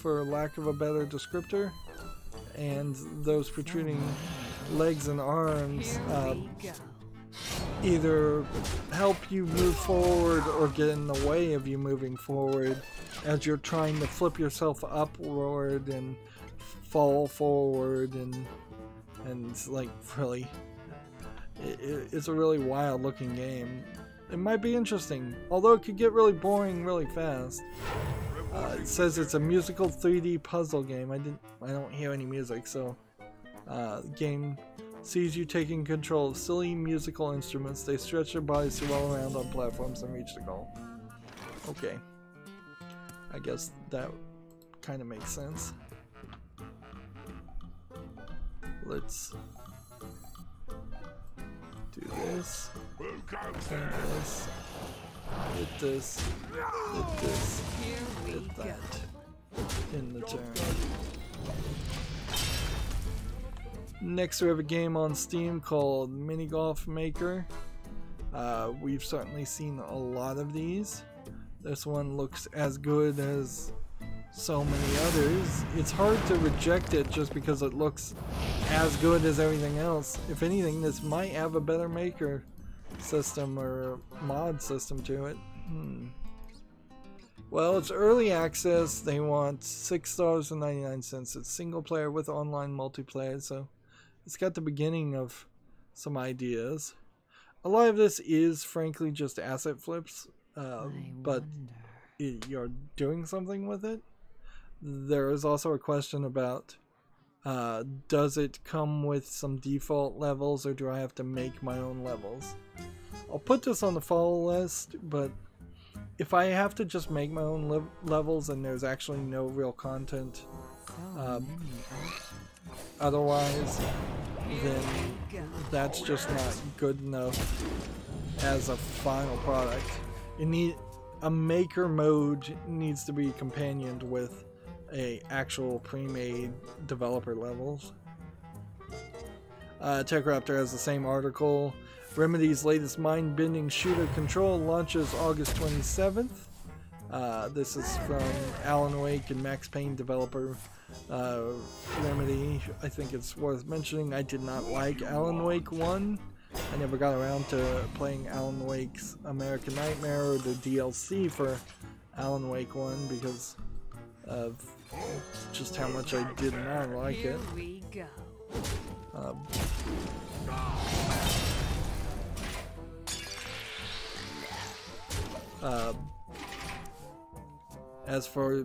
for lack of a better descriptor, and those protruding legs and arms either help you move forward or get in the way of you moving forward as you're trying to flip yourself upward and fall forward, and like, really, it's a really wild looking game. It might be interesting, although it could get really boring really fast. It says it's a musical 3D puzzle game. I don't hear any music, so the game sees you taking control of silly musical instruments. They stretch their bodies to roll around on platforms and reach the goal. Okay, I guess that kind of makes sense. Let's do this, and this, hit this, hit this, hit that, in the turn. Next we have a game on Steam called Mini Golf Maker. We've certainly seen a lot of these. This one looks as good as so many others. It's hard to reject it just because it looks as good as everything else. If anything, this might have a better maker system or mod system to it. Well, it's early access. They want $6.99. It's single player with online multiplayer, so it's got the beginning of some ideas. A lot of this is frankly just asset flips, but you're doing something with it. There is also a question about does it come with some default levels, or do I have to make my own levels? I'll put this on the follow list, but if I have to just make my own levels and there's actually no real content otherwise, then that's just not good enough as a final product. A maker mode needs to be companioned with a actual pre-made developer levels. TechRaptor has the same article. Remedy's latest mind-bending shooter Control launches August 27th. This is from Alan Wake and Max Payne developer Remedy. I think it's worth mentioning I did not like Alan Wake 1. I never got around to playing Alan Wake's American Nightmare or the DLC for Alan Wake 1 because of just how much I did not like it. As far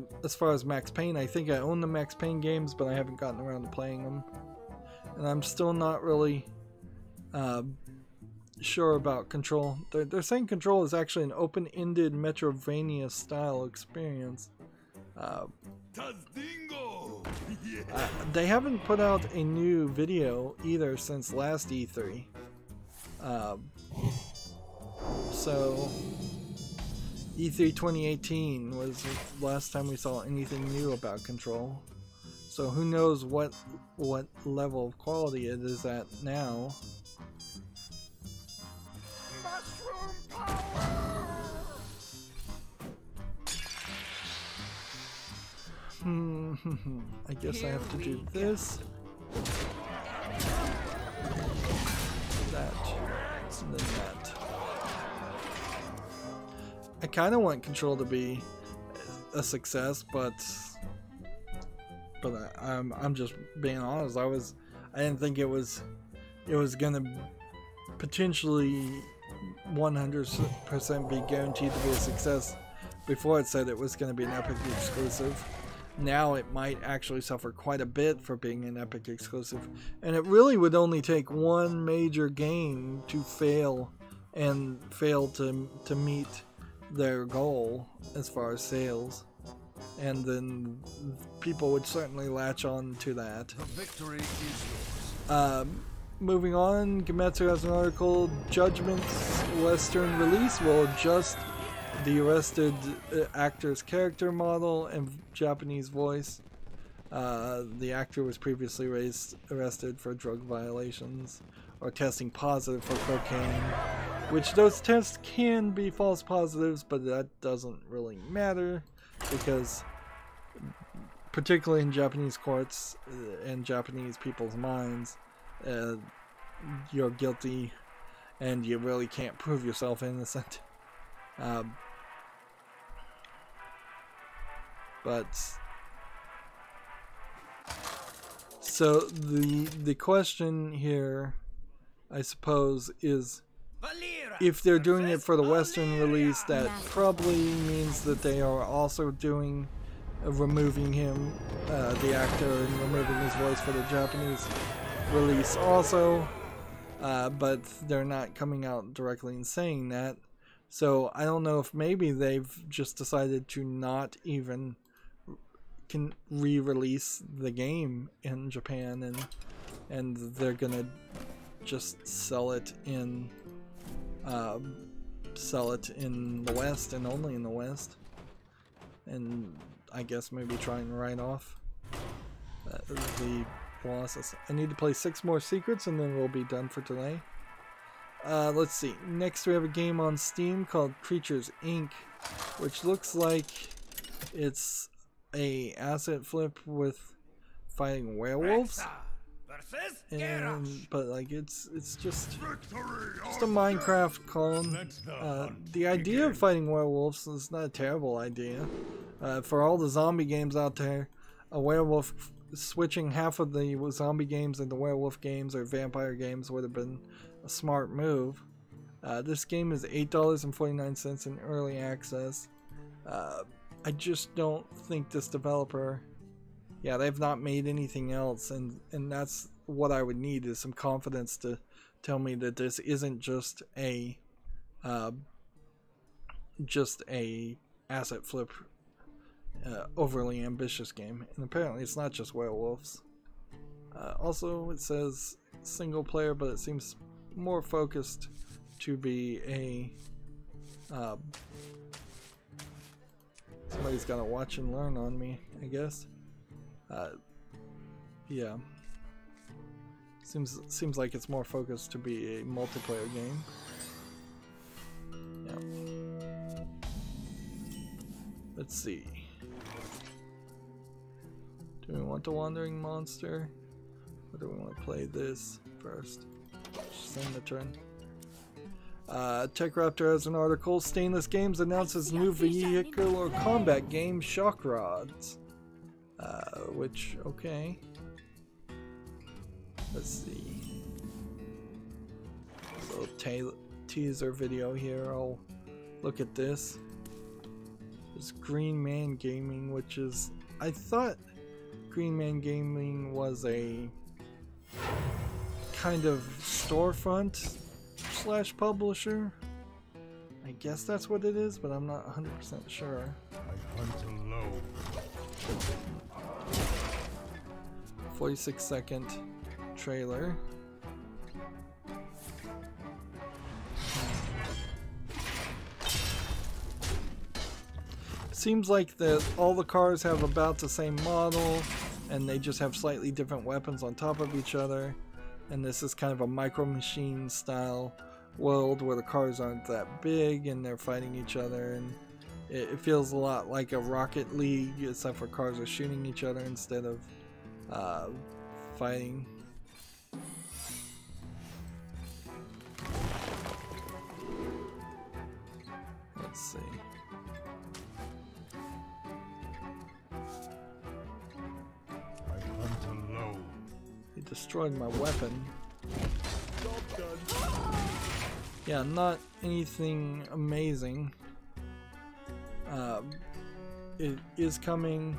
as Max Payne, I think I own the Max Payne games, but I haven't gotten around to playing them, and I'm still not really sure about Control. They're saying Control is actually an open-ended Metroidvania style experience. They haven't put out a new video either since last E3. So E3 2018 was the last time we saw anything new about Control. So who knows what level of quality it is at now. Mushroom power! I guess I have to do this, that, and then that. I kind of want Control to be a success, but I'm just being honest. I didn't think it was gonna potentially 100% be guaranteed to be a success before it said it was going to be an Epic exclusive. Now it might actually suffer quite a bit for being an Epic exclusive, and it really would only take one major game to fail to meet their goal as far as sales, and then people would certainly latch on to that. The victory is yours. Moving on, Gematsu has an article, Judgment's Western release will adjust the arrested actor's character model and Japanese voice. The actor was previously arrested for drug violations or testing positive for cocaine, which those tests can be false positives, but that doesn't really matter because, particularly in Japanese courts and Japanese people's minds, you're guilty and you really can't prove yourself innocent. But so the question here, I suppose, is if they're doing it for the Western release, that probably means that they are also doing removing him, the actor, and removing his voice for the Japanese release also. But they're not coming out directly and saying that. So I don't know if maybe they've just decided to not even re-release the game in Japan, and they're gonna just sell it in the West and only in the West, and I guess maybe try and write off the losses. I need to play 6 more secrets and then we'll be done for today. Let's see. Next we have a game on Steam called Creatures Inc., which looks like it's a asset flip with fighting werewolves. But like it's just a Minecraft clone. The idea of fighting werewolves is not a terrible idea. For all the zombie games out there, a werewolf switching half of the zombie games into werewolf games or vampire games would have been a smart move. This game is $8.49 in early access. I just don't think this developer, they've not made anything else, and that's what I would need, is some confidence to tell me that this isn't just a asset flip, overly ambitious game. And apparently it's not just werewolves. Also, it says single player, but it seems more focused to be a somebody's gotta watch and learn on me, I guess. Yeah. Seems like it's more focused to be a multiplayer game. Yeah. Let's see. Do we want the Wandering Monster? Or do we want to play this first? Just send the turn. TechRaptor has an article. Stainless Games announces new vehicle or combat game, Shock Rods. Which, okay. Let's see. A little teaser video here. I'll look at this. It's Green Man Gaming, which is... I thought Green Man Gaming was a kind of storefront / publisher. I guess that's what it is, but I'm not 100% sure. I hunt alone. 46-second trailer. Seems like all the cars have about the same model, and they just have slightly different weapons on top of each other. And this is kind of a Micro Machine style world where the cars aren't that big and they're fighting each other, and it feels a lot like a Rocket League, except for cars are shooting each other instead of fighting. Let's see. I hunt alone. He destroyed my weapon. Yeah, not anything amazing. It is coming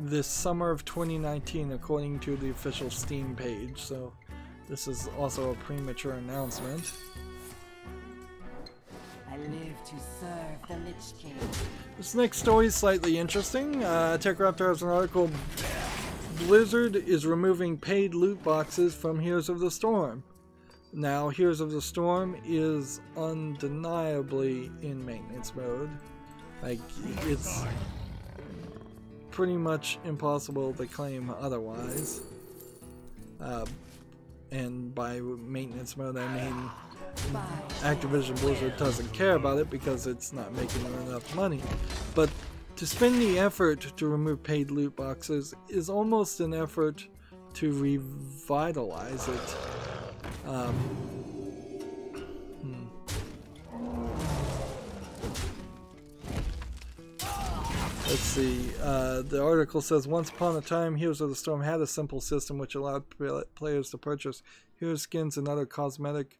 this summer of 2019 according to the official Steam page, so this is also a premature announcement. I live to serve the Lich King. This next story is slightly interesting. TechRaptor has an article. Blizzard is removing paid loot boxes from Heroes of the Storm. Now, Heroes of the Storm is undeniably in maintenance mode. Like, it's pretty much impossible to claim otherwise. And by maintenance mode, I mean Activision Blizzard doesn't care about it because it's not making them enough money. But to spend the effort to remove paid loot boxes is almost an effort to revitalize it. Let's see, the article says, once upon a time, Heroes of the Storm had a simple system which allowed players to purchase hero skins and other cosmetics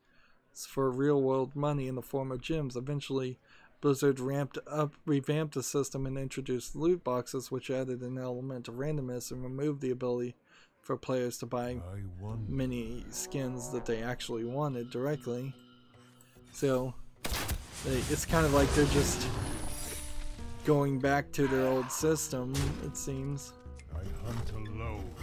for real-world money in the form of gems. Eventually, Blizzard revamped the system and introduced loot boxes, which added an element of randomness and removed the ability for players to buy many skins that they actually wanted directly. So, it's kind of like they're just going back to their old system, it seems. I hunt alone.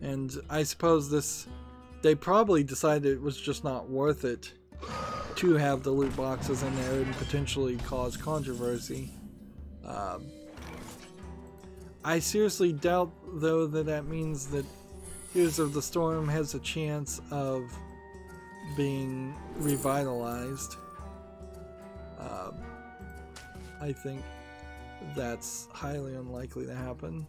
And I suppose they probably decided it was just not worth it to have the loot boxes in there and potentially cause controversy. I seriously doubt, though, that means that Heroes of the Storm has a chance of being revitalized. I think that's highly unlikely to happen.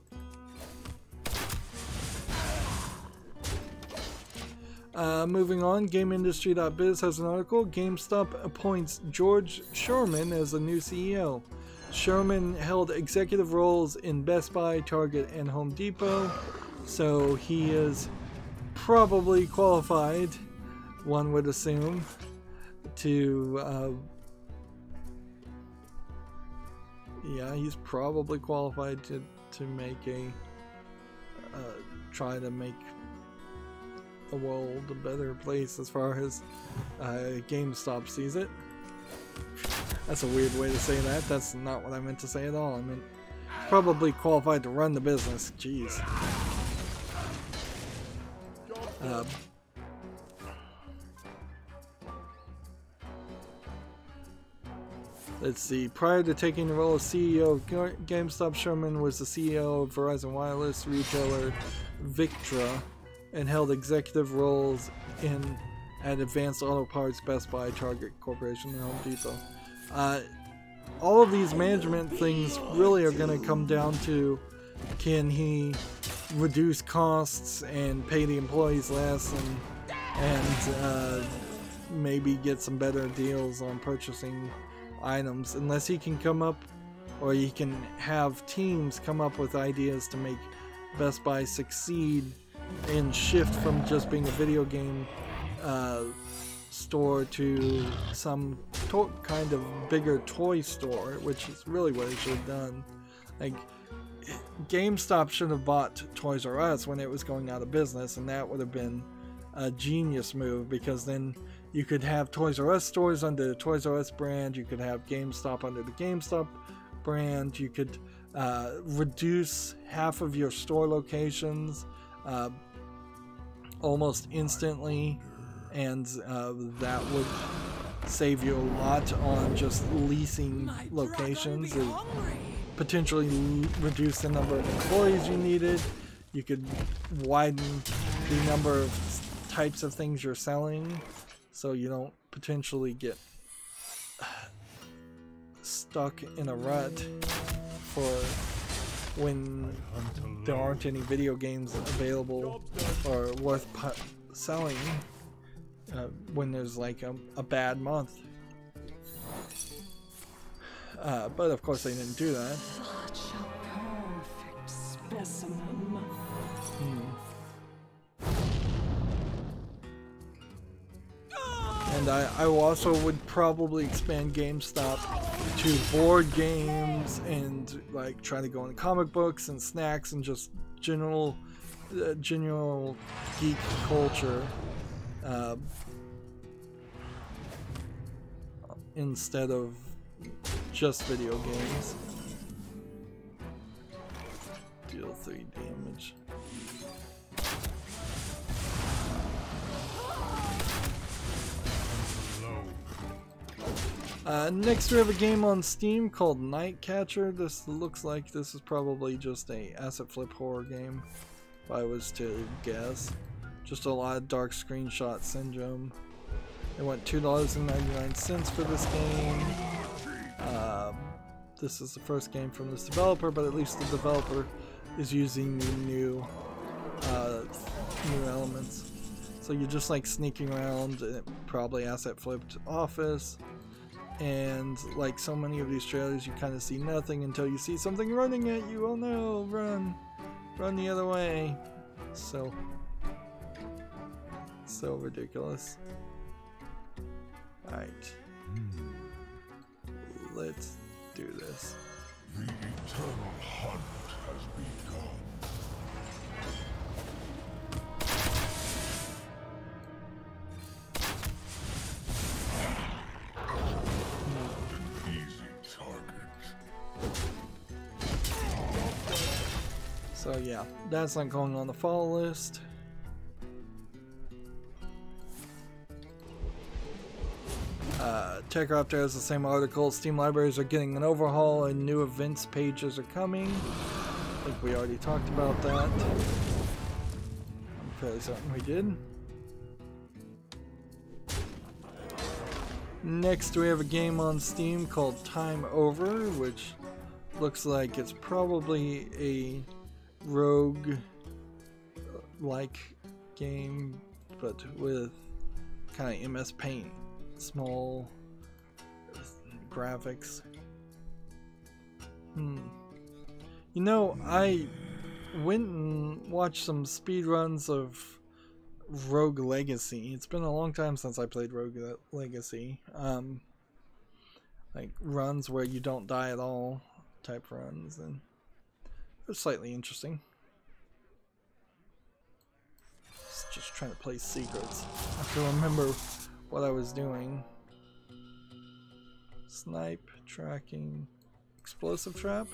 Moving on, GameIndustry.biz has an article. GameStop appoints George Sherman as the new CEO. Sherman held executive roles in Best Buy, Target, and Home Depot, so he is probably qualified, one would assume, to yeah, he's probably qualified to make try to make the world a better place as far as GameStop sees it. That's a weird way to say that. That's not what I meant to say at all. I meant probably qualified to run the business. Jeez. Let's see. Prior to taking the role of CEO of GameStop, Sherman was the CEO of Verizon Wireless retailer Victra and held executive roles at Advanced Auto Parts, Best Buy, Target Corporation, and Home Depot. All of these management things really are going to come down to, can he reduce costs and pay the employees less and maybe get some better deals on purchasing items, unless he can come up, or he can have teams come up with ideas to make Best Buy succeed and shift from just being a video game store to some kind of bigger toy store, which is really what it should have done. Like, GameStop should have bought Toys R Us when it was going out of business, and that would have been a genius move, because then you could have Toys R Us stores under the Toys R Us brand, you could have GameStop under the GameStop brand, you could reduce half of your store locations almost instantly, and that would save you a lot on just leasing locations. It potentially reduce the number of employees you needed. You could widen the number of types of things you're selling, so you don't potentially get stuck in a rut for when there aren't any video games available or worth selling when there's like a bad month. But of course they didn't do that. Such a perfect specimen. And I also would probably expand GameStop to board games and like try to go into comic books and snacks and just general geek culture instead of just video games. Deal 3 damage. Next we have a game on Steam called Nightcatcher. This looks like this is probably just a asset flip horror game, if I was to guess. Just a lot of dark screenshot syndrome. They want $2.99 for this game. This is the first game from this developer, but at least the developer is using the new elements. So you're just like sneaking around, probably asset flipped office, and like so many of these trailers, you kind of see nothing until you see something running at you. Oh no, run the other way. So ridiculous. Alright, let's do this. The eternal hunt has begun. An easy target. So yeah, that's not going on the fall list. TechRaptor has the same article. Steam libraries are getting an overhaul and new events pages are coming. I think we already talked about that. I'm fairly certain we did. Next we have a game on Steam called Time Over, which looks like it's probably a rogue-like game, but with kind of MS Paint. Small graphics. You know, I went and watched some speedruns of Rogue Legacy. It's been a long time since I played Rogue Legacy. Like runs where you don't die at all type runs, and they're slightly interesting. Just trying to play secrets. I have to remember what I was doing. Snipe, tracking, explosive trap.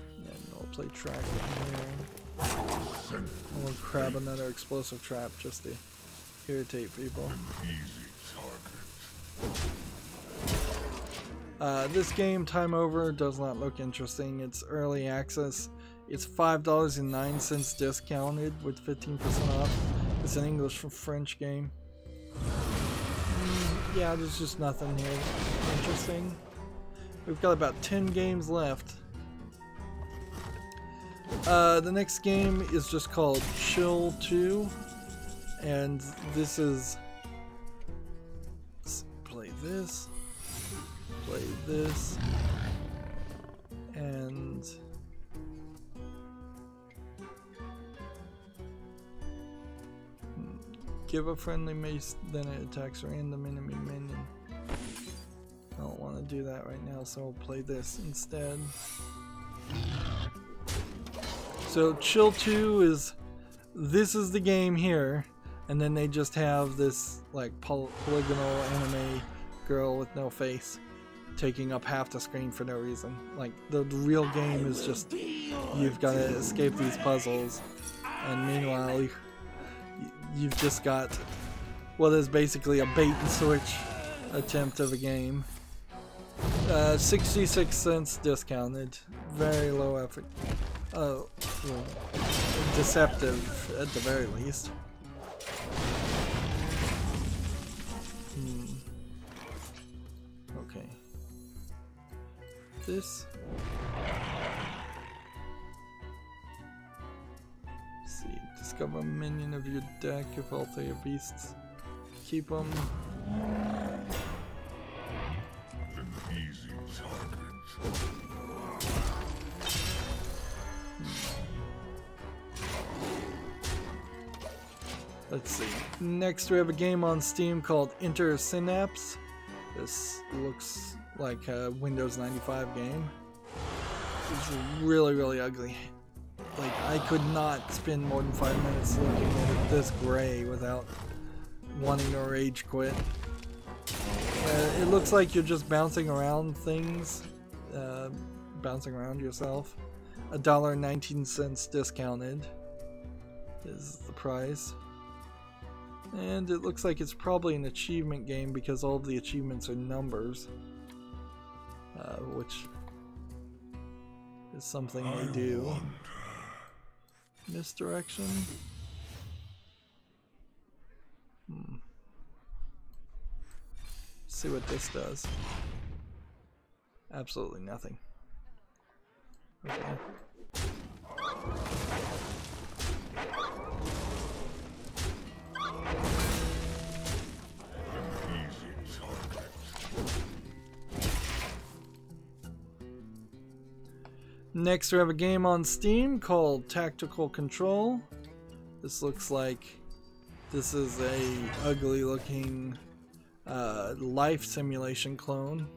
And we'll play tracking here. We'll grab another explosive trap just to irritate people. This game, Time Over, does not look interesting. It's early access. It's $5.09 discounted with 15% off. It's an English for French game. Yeah, there's just nothing here interesting. We've got about 10 games left. The next game is just called Chill 2, and this is... Let's play this, and... Give a friendly mace, then it attacks a random enemy minion. I don't want to do that right now, so I'll play this instead. So Chill 2 is, this is the game here, and then they just have this like polygonal anime girl with no face taking up half the screen for no reason. Like the real game is just, you've got to escape these puzzles, and meanwhile you've just got what is basically a bait and switch attempt of a game. 66 cents discounted. Very low effort. Well, deceptive at the very least. Okay. This. Discover a minion of your deck if all three are beasts. Keep them. An easy target. Let's see. Next we have a game on Steam called Enter Synapse. This looks like a Windows 95 game. It's really, really ugly. Like, I could not spend more than 5 minutes looking at it this gray without wanting to rage quit. It looks like you're just bouncing around things, bouncing around yourself. $1.19 discounted is the price. And it looks like it's probably an achievement game because all of the achievements are numbers. Which is something they do. Misdirection? See what this does. Absolutely nothing. Okay. Next we have a game on Steam called Tactical Control. This looks like this is a ugly looking life simulation clone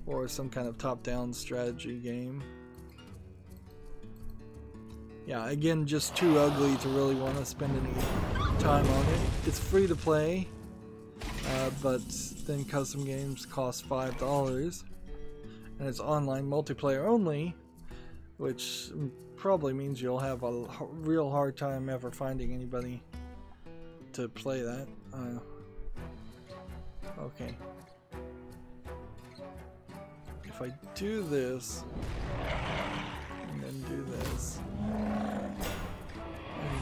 or some kind of top-down strategy game. Yeah, again, just too ugly to really want to spend any time on it. It's free to play, but then custom games cost $5, and it's online multiplayer only, which probably means you'll have a real hard time ever finding anybody to play that. Okay. If I do this, and then do this, and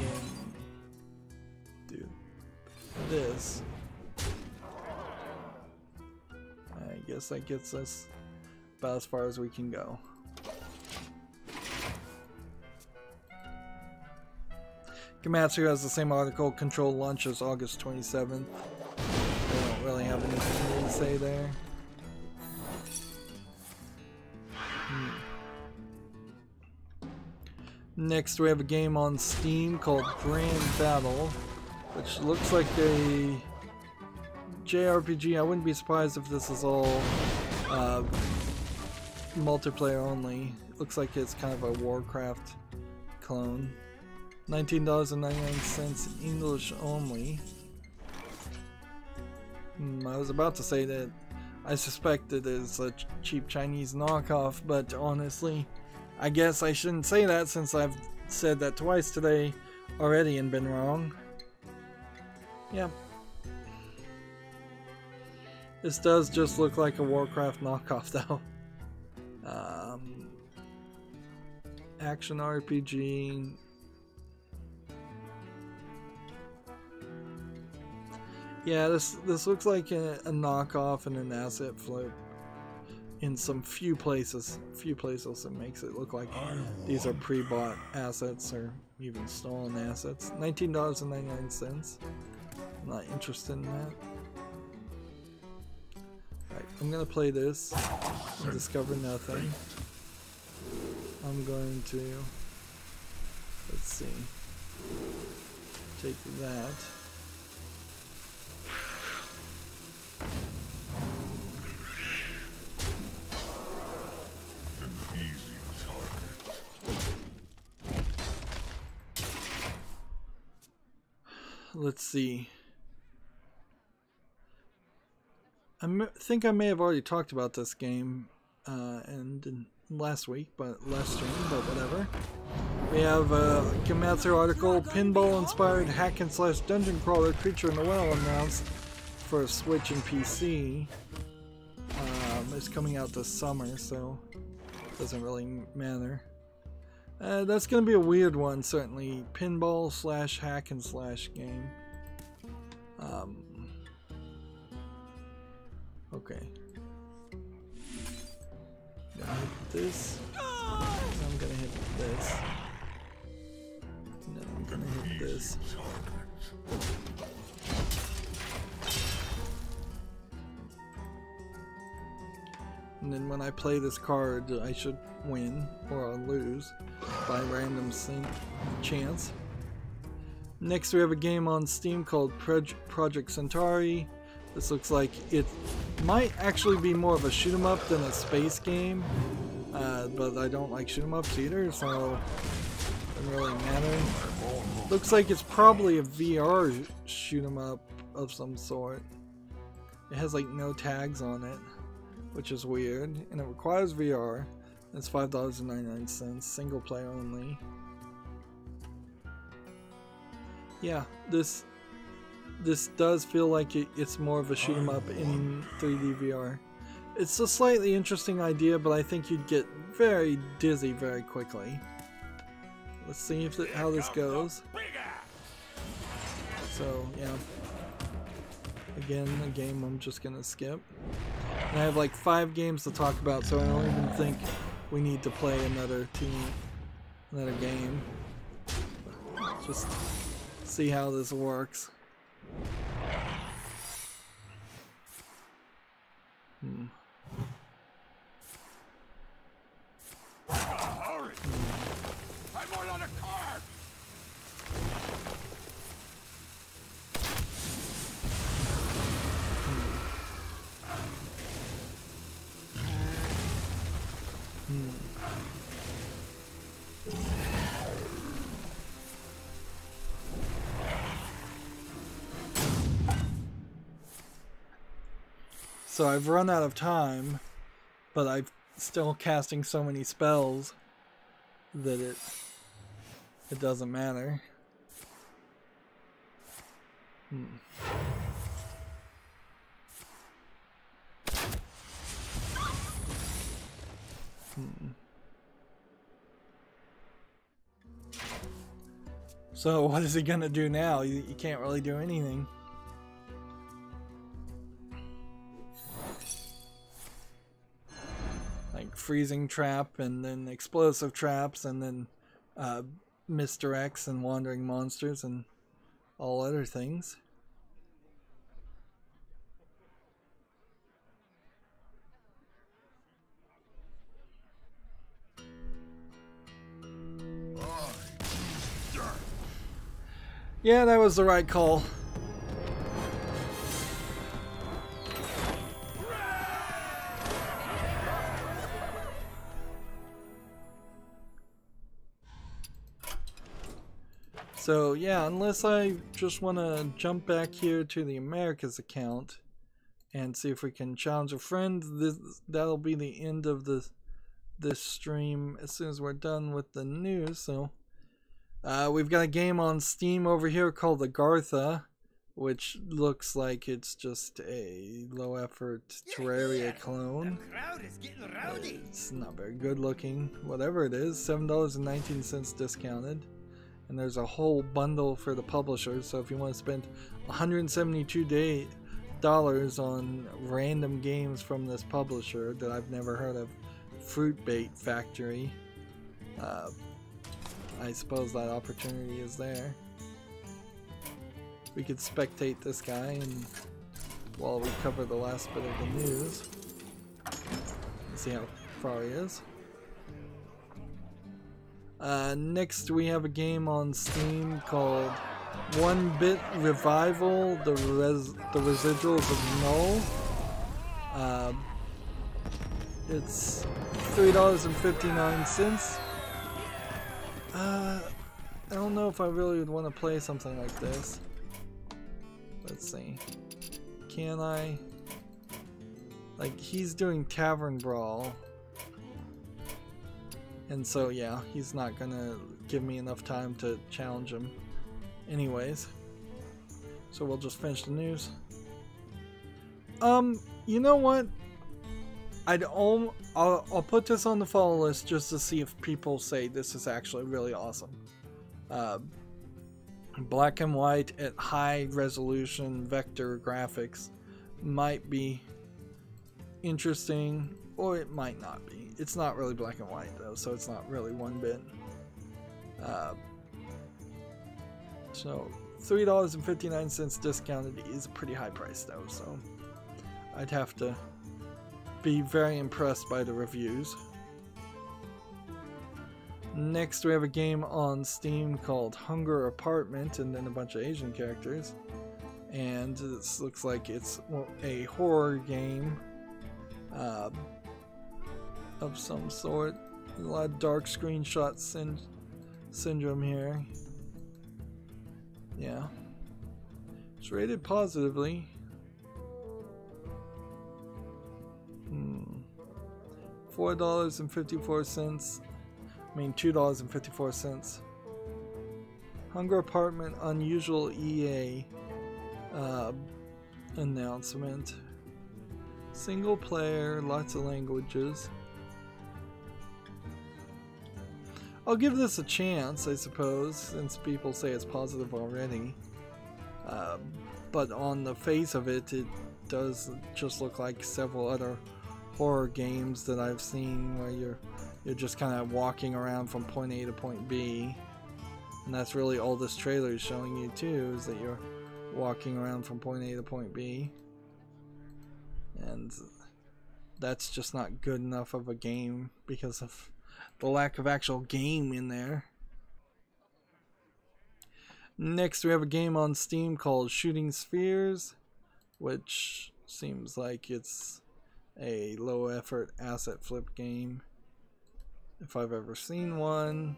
then do this, I guess that gets us about as far as we can go. Komatsu has the same article. Control launches August 27th. They don't really have anything to say there. Next we have a game on Steam called Grand Battle, which looks like a JRPG. I wouldn't be surprised if this is all multiplayer only. It looks like it's kind of a Warcraft clone. $19.99 English only. I was about to say that I suspect it is a cheap Chinese knockoff, but honestly, I guess I shouldn't say that since I've said that twice today already and been wrong. Yeah. This does just look like a Warcraft knockoff though. Action RPG. Yeah, this looks like a knockoff and an asset flip in some few places that makes it look like these are pre-bought assets or even stolen assets. $19.99. I'm not interested in that. Alright, I'm gonna play this and discover nothing. I'm going to, let's see, take that. Let's see. I think I may have already talked about this game and last week, but last stream, but whatever. We have a Komatsu article, pinball-inspired hack-and-slash dungeon crawler Creature in the Well announced for Switch and PC. It's coming out this summer, so it doesn't really matter. That's going to be a weird one, certainly. Pinball / hack-and-slash game. Okay. Gonna hit this. I'm gonna hit this. And then I'm gonna hit this. And then when I play this card, I should win or I'll lose by random chance. Next, we have a game on Steam called Project Centauri. This looks like it might actually be more of a shoot 'em up than a space game, but I don't like shoot 'em ups either, so it doesn't really matter. Looks like it's probably a VR shoot 'em up of some sort. It has like no tags on it, which is weird, and it requires VR. It's $5.99, single player only. Yeah, this does feel like it's more of a shoot 'em up in 3D VR. It's a slightly interesting idea, but I think you'd get very dizzy very quickly. Let's see how this goes. So yeah, again, a game I'm just gonna skip. And I have like 5 games to talk about, so I don't even think we need to play another game. Just see how this works. Hurry! I'm on a card! So I've run out of time, but I'm still casting so many spells that it doesn't matter. So what is he gonna do now? You can't really do anything. Like freezing trap, and then explosive traps, and then misdirects and wandering monsters and all other things. Yeah, that was the right call. So yeah, unless I just want to jump back here to the Americas account and see if we can challenge a friend, that'll be the end of this stream as soon as we're done with the news. So we've got a game on Steam over here called Agartha, which looks like it's just a low effort Terraria clone. It's not very good looking. Whatever it is, $7.19 discounted. And there's a whole bundle for the publisher, so if you want to spend $172 on random games from this publisher that I've never heard of, Fruit Bait Factory, I suppose that opportunity is there. We could spectate this guy and while we cover the last bit of the news. Let's see how far he is. Next we have a game on Steam called 1-Bit Revival, the Residuals of Null. It's $3.59. I don't know if I really would want to play something like this. Let's see. Can I? Like, he's doing Tavern Brawl. And so, yeah, he's not gonna give me enough time to challenge him anyways. So we'll just finish the news. You know what? I'll put this on the follow list just to see if people say this is actually really awesome. Black and white at high resolution vector graphics might be interesting, or it might not be. It's not really black and white though, so it's not really 1-bit. So $3.59 discounted is a pretty high price though, so I'd have to be very impressed by the reviews. Next we have a game on Steam called Hunger Apartment, and then a bunch of Asian characters. And this looks like it's a horror game of some sort. A lot of dark screenshot syndrome here. Yeah. It's rated positively. $4.54. I mean $2.54. Hunger Apartment Unusual EA announcement. Single player, lots of languages. I'll give this a chance, I suppose, since people say it's positive already. But on the face of it, it does just look like several other horror games that I've seen where you're just kind of walking around from point A to point B. And that's really all this trailer is showing you too, is that you're walking around from point A to point B. And that's just not good enough of a game because of the lack of actual game in there. Next we have a game on Steam called Shooting Spheres, which seems like it's a low effort asset flip game if I've ever seen one.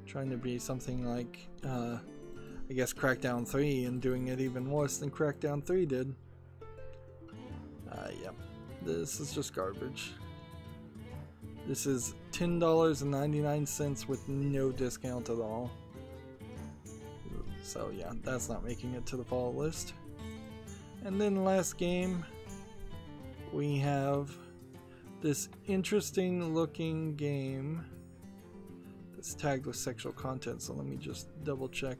Trying to be something like I guess Crackdown 3 and doing it even worse than Crackdown 3 did. Yep, this is just garbage. This is $10.99 with no discount at all. So yeah, that's not making it to the fall list. And then last game, we have this interesting looking game that's tagged with sexual content, so let me just double check.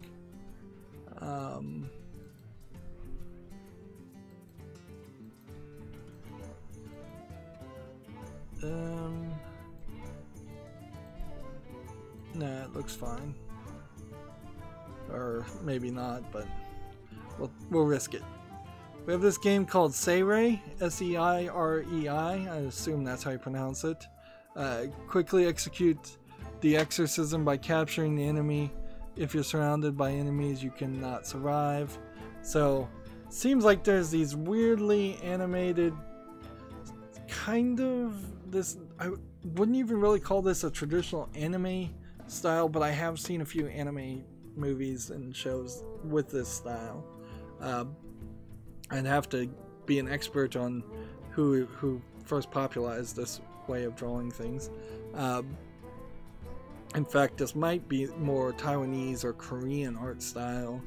Nah, it looks fine. Or maybe not, but we'll risk it. We have this game called Seirei, S-E-I-R-E-I. I assume that's how you pronounce it. Quickly execute the exorcism by capturing the enemy. If you're surrounded by enemies, you cannot survive. So, seems like there's these weirdly animated kind of this. I wouldn't even really call this a traditional anime style, but I have seen a few anime movies and shows with this style. I'd have to be an expert on who first popularized this way of drawing things. In fact, this might be more Taiwanese or Korean art style.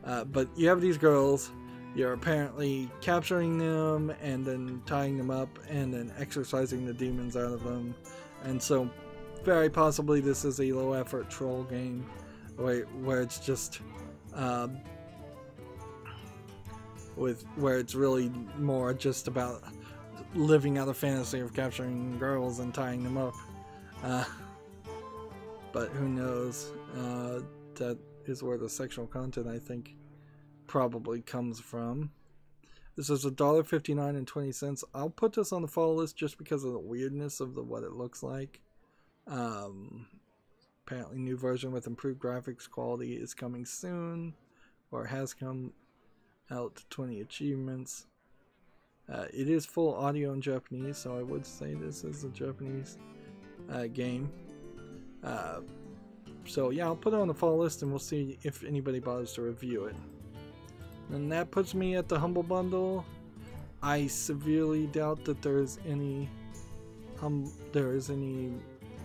But you have these girls, you're apparently capturing them and then tying them up and then exorcising the demons out of them. And so very possibly this is a low effort troll game where it's just where it's really more just about living out a fantasy of capturing girls and tying them up. But who knows? That is where the sexual content, I think, probably comes from. This is $1.59.20. I'll put this on the fall list just because of the weirdness of what it looks like. Apparently new version with improved graphics quality is coming soon, or has come out. 20 achievements. It is full audio in Japanese, so I would say this is a Japanese game. So yeah, I'll put it on the fall list and we'll see if anybody bothers to review it. And that puts me at the Humble Bundle. I severely doubt that there's any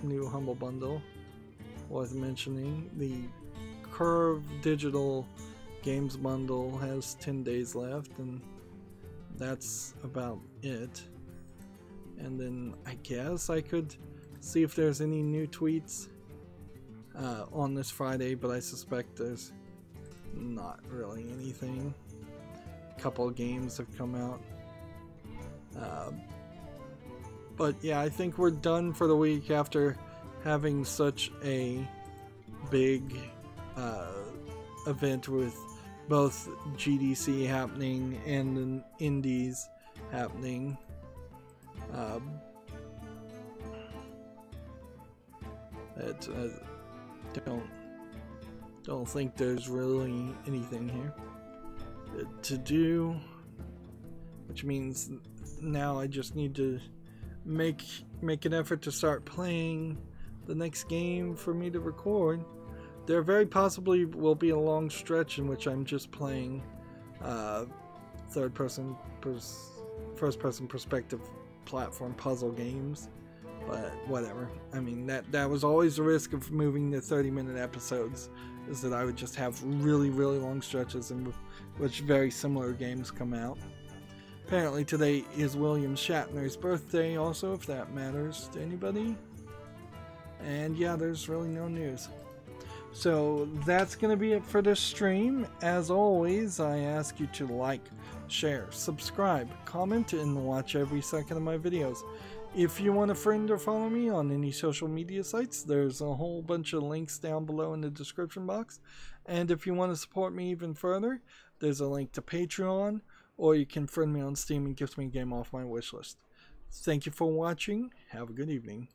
new Humble Bundle worth mentioning. The Curve Digital Games Bundle has 10 days left, and that's about it. And then I guess I could see if there's any new tweets on this Friday, but I suspect there's not really anything. A couple of games have come out. But yeah, I think we're done for the week after having such a big event with both GDC happening and the indies happening. Don't think there's really anything here to do, which means now I just need to make an effort to start playing the next game for me to record. There very possibly will be a long stretch in which I'm just playing first-person perspective platform puzzle games. But whatever. I mean, that was always the risk of moving to 30-minute episodes, is that I would just have really, really long stretches in which very similar games come out. Apparently today is William Shatner's birthday also, if that matters to anybody. And yeah, there's really no news. So that's going to be it for this stream. As always, I ask you to like, share, subscribe, comment, and watch every second of my videos. If you want to friend or follow me on any social media sites, there's a whole bunch of links down below in the description box. And if you want to support me even further, there's a link to Patreon, or you can friend me on Steam and gift me a game off my wishlist. Thank you for watching. Have a good evening.